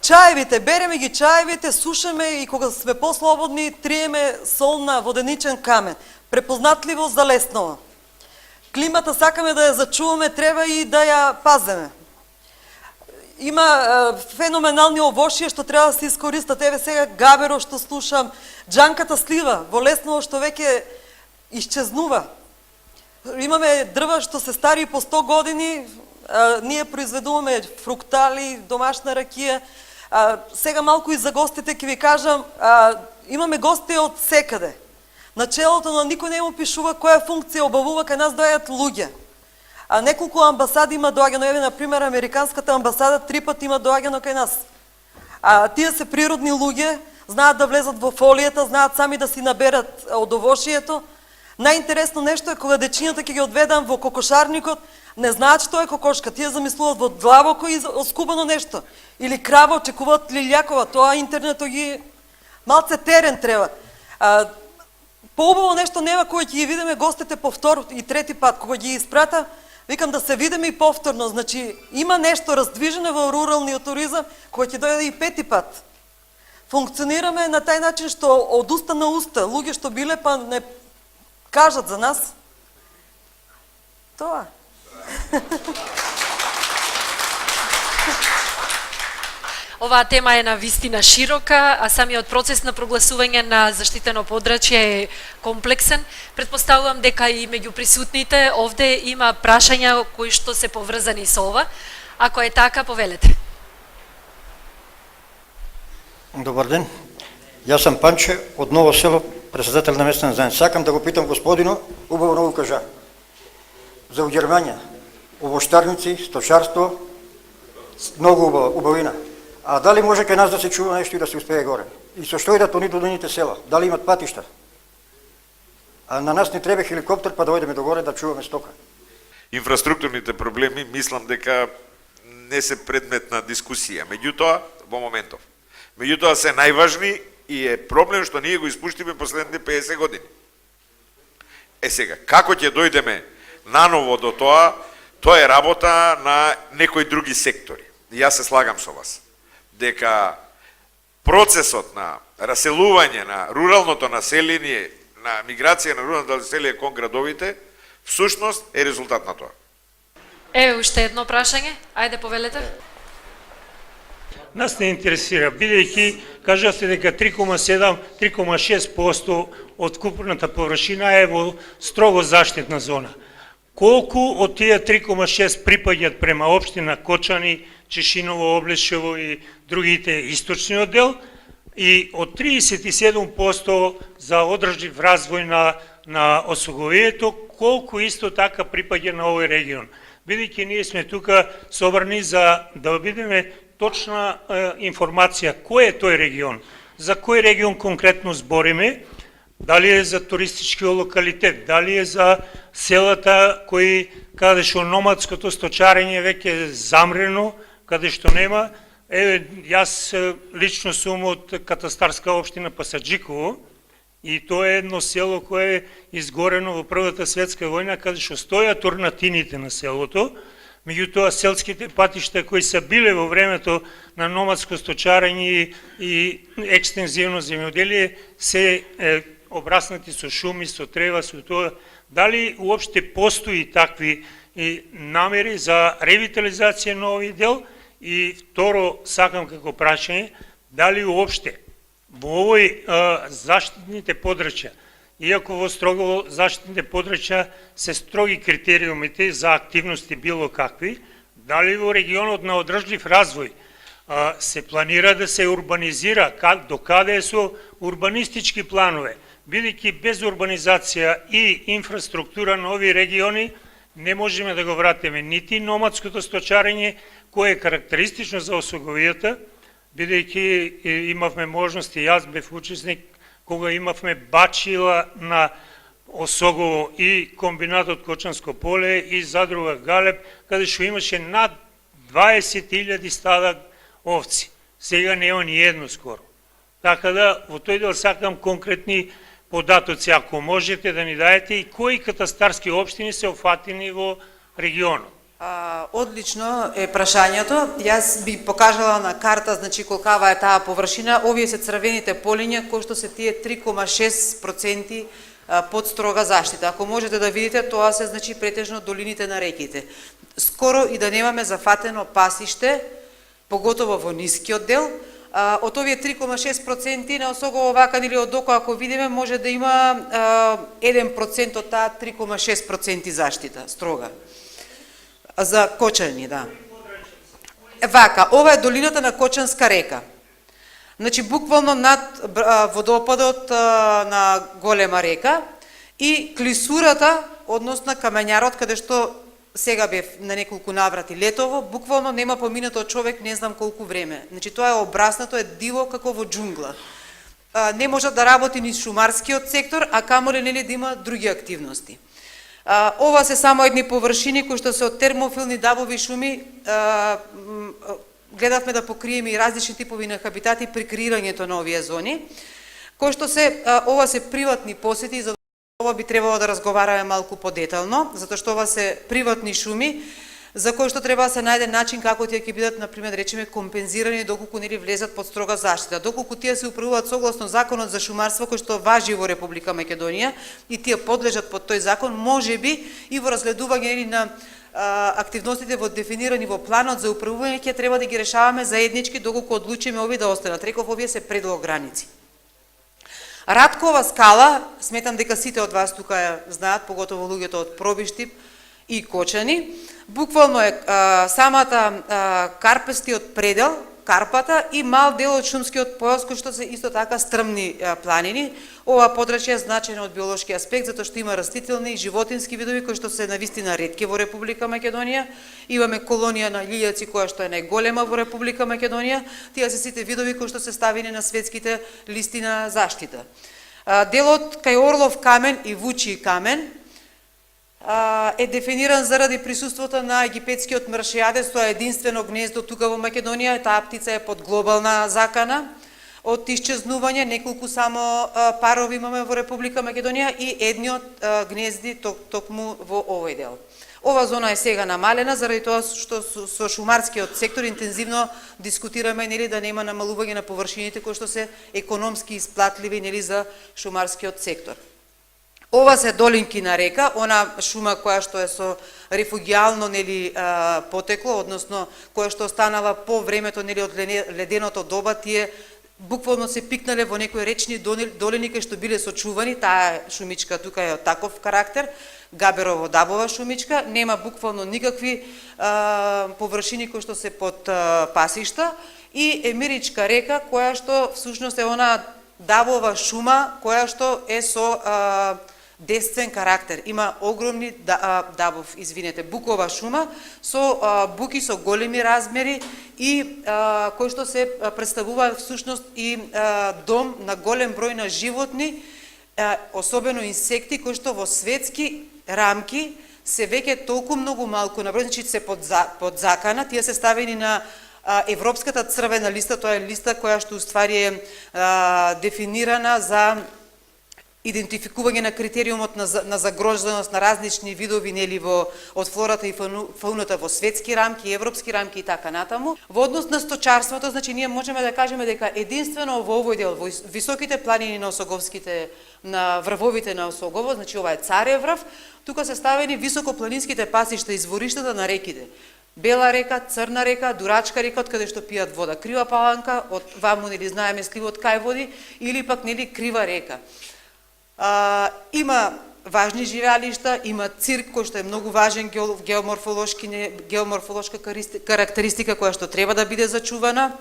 Чаевите, береме ги чаевите, сушеме и кога сме послободни, триеме сол на воденичен камен. Препознатливо за Лесново. Климата сакаме да ја зачуваме, треба и да ја паземе. Има феноменални овошје што треба да се искористат. Еве сега габеро што слушам, џанката слива во Лесново што веќе исчезнува. Имаме дрва што се стари по 100 години, ние произведуваме фруктали, домашна ракија. Сега малку и за гостите ќе ви кажам, имаме гости од секаде. Начелото на никој не му пишува која функција обавува, кај нас доаѓаат луѓе. Неколку амбасади има доаѓано, еве например американската амбасада 3 пати има доаѓано кај нас. Тие се природни луѓе, знаат да влезат во фолијата, знаат сами да си наберат од овошјето. Најинтересно нешто е кога дечињата ќе ги одведам во кокошарникот, не знаат што е кокошка, тие замислуваат во длабоко и оскубано нешто. Или крава, очекуваат лилјакова, тоа интернетот ги малце терен треба. Поубаво нешто нема кога ќе ги видиме гостите по втор и трети пат, кога ги испрата, викам да се видиме и повторно, значи има нешто раздвижено во руралниот туризам, кој ќе дојде и пети пат. Функционираме на тај начин што од уста на уста, луѓе што биле па не кажат за нас. Тоа. Оваа тема е на вистина широка, а самиот процес на прогласување на заштитено подрачје е комплексен. Претпоставувам дека и меѓу присутните овде има прашања кои што се поврзани со ова. Ако е така, повелете. Добар ден. Јас сум Панче од Ново село, председател на местна заедница. Сакам да го питам господино, убаво многу кажа, за уѓермање, овоштарници, сточарство, многу убавина. А дали може кај нас да се чува нешто и да се успее горе? И со што идат они до долните села? Дали имат патишта? А на нас не треба хеликоптер па да ојдеме до горе да чуваме стока. Инфраструктурните проблеми мислам дека не се предмет на дискусија. Меѓутоа, во моментов. Меѓутоа се најважни и е проблем што ние го испуштиме последните 50 години. Сега, како ќе дојдеме наново до тоа, тоа е работа на некои други сектори. Јас се слагам со вас дека процесот на раселување на руралното население, на миграција на руралното население кон градовите, всушност е резултат на тоа. Уште едно прашање. Ајде, повелете. Нас не интересира, бидејќи кажавте дека 3,7-3,6% од купната површина е во строго заштитна зона. Колку од тие 3,6 припаѓаат према општина Кочани, Чешиново, Облешево и другите источниот дел, и од 37% за одржлив развој на освојувањето, колку исто така припаѓа на овој регион. Бидејќи ние сме тука собрани за да бидеме точна информација кој е тој регион, за кој регион конкретно збориме, дали е за туристичкиот локалитет, дали е за селата кои каде што номадското сточарење веќе е замрено, каде што нема. Јас лично сум од катастарска општина Пасаджиково и тоа е едно село кое е изгорено во Првата светска војна, каде што стојат урнатините на селото. Меѓутоа селските патишта кои се биле во времето на номадско сточарење и екстензивно земјоделие се обраснати со шуми, со трева, со тоа. Дали уопште постои такви намери за ревитализација на овој дел? И второ, сакам како прашање, дали уопште во овој заштитните подрачја, иако во строго заштитните подрачја се строги критериумите за активности било какви, дали во регионот на одржлив развој се планира да се урбанизира, до каде е со урбанистички планове, бидејќи без урбанизација и инфраструктура на овие региони не можеме да го вратиме нити номадското сточарење, кое е карактеристично за Осоговијата, бидејќи имавме можности, јас бев учесник, кога имавме бачила на Осогово и комбинатот Кочанско поле и задруга Галеб, каде што имаше над 20.000 стада овци. Сега нема ни едно скоро. Така да, во тој дел сакам конкретни податоци, ако можете да ни даете, и кои катастарски општини се офатени во регионот. Одлично е прашањето. Јас би покажала на карта, значи колкава е таа површина. Овие се црвените полиња кои што се тие 3,6% под строга заштита. Ако можете да видите, тоа се значи претежно долините на реките. Скоро и да немаме зафатено пасиште, поготово во нискиот дел. Од овие 3,6% на Осогово вака или од око, ако видиме, може да има 1% од таа 3,6% заштита, строга. За Кочани, да. Вака, ова е долината на Кочанска река. Значи, буквално над водопадот на голема река и клисурата, односно камењарот, каде што сега бев на неколку наврати летово, буквално нема поминато човек не знам колку време. Значи, тоа е обраснато, е диво како во џунгла. Не може да работи ни шумарскиот сектор, а камоле нели да има други активности. Ова се само едни површини кои што се од термофилни дабови шуми. Гледавме да покриеме и различни типови на хабитати при креирањето на овие зони, кои што ова се приватни посети, за ова би требало да разговараме малку подетално, затоа што ова се приватни шуми, за кои што треба да се најде начин како тие ќе бидат, например, речеме, компензирани доколку нели влезат под строга заштита. Доколку тие се управуваат согласно законот за шумарство кој што важи во Република Македонија и тие подлежат под тој закон, можеби и во разгледување нели на активностите во дефинирани во планот за управување ќе треба да ги решаваме заеднички доколку одлучиме овие да останат. Реков, овие се предлог граници. Раткова скала, сметам дека сите од вас тука ја знаат, поготово луѓето од Пробиштип и Кочани. Буквално е самата карпестиот предел, карпата и мал дел од шумскиот појас кој што се исто така стрмни планини. Ова подрачје е значајно од биолошки аспект затоа што има растителни и животински видови кои што се навистина ретки во Република Македонија. Имаме колонија на лилјаци која што е најголема во Република Македонија. Тие се сите видови кои што се ставени на светските листи на заштита. Делот кај Орлов камен и Вучи камен е дефиниран заради присуството на египетскиот мршијадес, тоа е единствено гнездо тука во Македонија, таа птица е под глобална закана од исчезнување, неколку само парови имаме во Република Македонија и едниот гнезди токму во овој дел. Ова зона е сега намалена заради тоа што со шумарскиот сектор интензивно дискутираме нели да нема намалување на површините кои што се економски исплатливи нели за шумарскиот сектор. Ова се долинки на река, она шума која што е со рефугијално нели потекло, односно која што останала по времето нели од леденото доба, тие буквално се пикнале во некои речни долини кои што биле сочувани. Таа шумичка тука е од таков карактер, Габерово-Дабова шумичка, нема буквално никакви површини кои што се под пасишта, и Емиричка река која што всушност е она дабова шума која што е со десцен карактер. Има огромни букова шума со буки со големи размери и кој што се представува всушност и дом на голем број на животни, особено инсекти кои што во светски рамки се веќе толку многу малку наброј, значи се под закана, тие се ставени на Европската црвена листа, тоа е листа која што уствари е дефинирана за идентификување на критериумот на загроженост на различни видови нели од флората и фауната во светски рамки, европски рамки и така натаму. Во однос на сточарството, значи ние можеме да кажеме дека единствено во овој дел, во високите планини на Осоговските, на врвовите на Осогово, значи ова е Царев врв, тука се ставени високопланинските пасишта, извориштата на реките. Бела река, Црна река, Дурачка река, од каде што пијат вода, Крива Паланка, од ваму нели знаеме сливот кај води, или пак нели Крива река. Има важни живеалишта, има цирк кој што е многу важен геоморфолошка карактеристика која што треба да биде зачувана.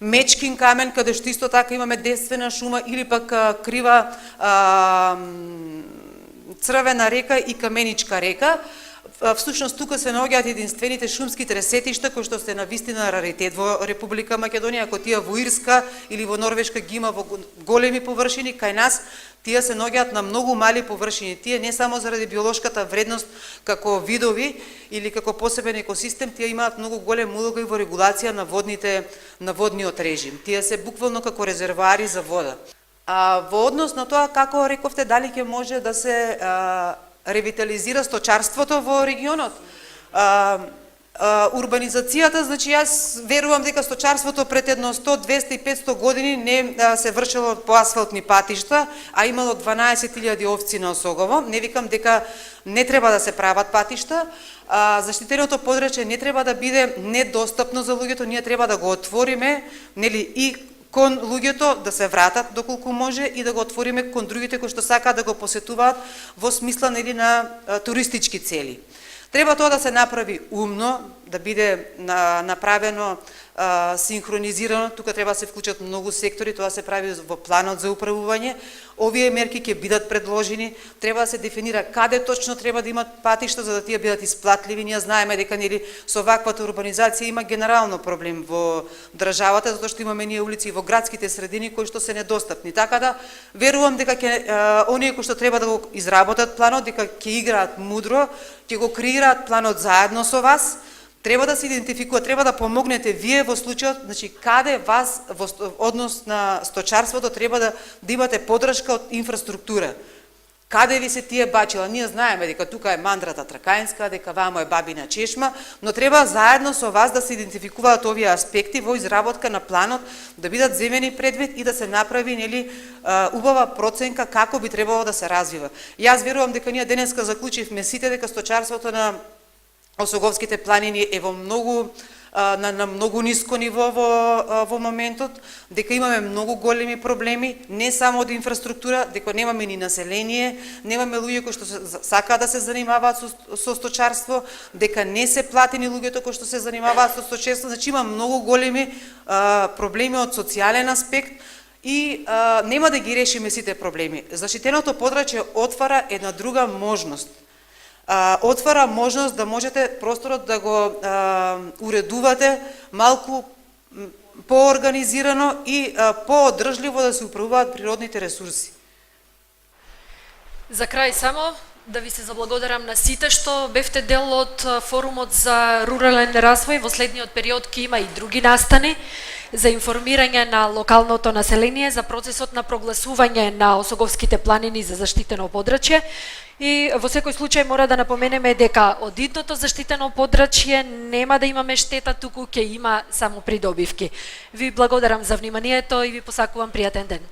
Мечкин камен, каде што исто така имаме десствена шума, или пак Крива Црвена река и Каменичка река. Всушност тука се наоѓаат единствените шумски тресетишта кои што се навистина раритет во Република Македонија. Ако тие во Ирска или во Норвешка ги има во големи површини, кај нас тие се наоѓаат на многу мали површини. Тие не само заради биолошката вредност како видови или како посебен екосистем, тие имаат многу голема улога и во регулација на водниот режим. Тие се буквално како резервоари за вода. Во однос на тоа, како рековте, дали ќе може да се ревитализира сточарството во регионот? Урбанизацијата, значи јас верувам дека сточарството пред едно 100, 200 и 500 години не се вршело по асфалтни патишта, а имало 12.000 овци на Осогово. Не викам дека не треба да се прават патишта, заштитеното подрачје не треба да биде недостапно за луѓето, ние треба да го отвориме, нели, и кон луѓето да се вратат доколку може и да го отвориме кон другите кои што сакаат да го посетуваат во смисла, нели, на туристички цели. Треба тоа да се направи умно, да биде направено синхронизирано, тука треба да се вклучат многу сектори, тоа се прави во планот за управување. Овие мерки ќе бидат предложени, треба да се дефинира каде точно треба да имат патишта за да тие бидат исплатливи. Ние знаеме дека, нели, со ваквата урбанизација има генерално проблем во државата, затоа што имаме ние улици во градските средини кои што се недостапни. Така да верувам дека оние кои што треба да го изработат планот, дека ќе играат мудро, ќе го креираат планот заедно со вас. Треба да се идентификува, треба да помогнете вие во случајот, значи каде вас во однос на сточарството треба да имате поддршка од инфраструктура. Каде ви се тие бачила? Ние знаеме дека тука е мандрата тракаинска, дека вамо е бабина чешма, но треба заедно со вас да се идентификуваат овие аспекти во изработка на планот, да бидат земени предвид и да се направи, нели, убава проценка како би требало да се развива. Јас верувам дека ние денеска заклучивме сите дека сточарството на Осоговските планини е во многу на многу ниско ниво во моментот, дека имаме многу големи проблеми, не само од инфраструктура, дека немаме ни население, немаме луѓе кои што сакаат да се занимаваат со сточарство, дека не се платени луѓето кои што се занимаваат со сточарство, значи има многу големи проблеми од социјален аспект и нема да ги решиме сите проблеми. Заштитеното подрачје отвара една друга можност. Отвара можност да можете просторот да го уредувате малку поорганизирано и поодржливо да се управуваат природните ресурси. За крај само да ви се заблагодарам на сите што бевте дел од форумот за рурален развој. Во следниот период ќе има и други настани за информирање на локалното население за процесот на прогласување на Осоговските планини за заштитено подрачје. И во секој случај мора да напоменеме дека од идното заштитено подрачје нема да имаме штета, туку ќе има само придобивки. Ви благодарам за вниманието и ви посакувам пријатен ден.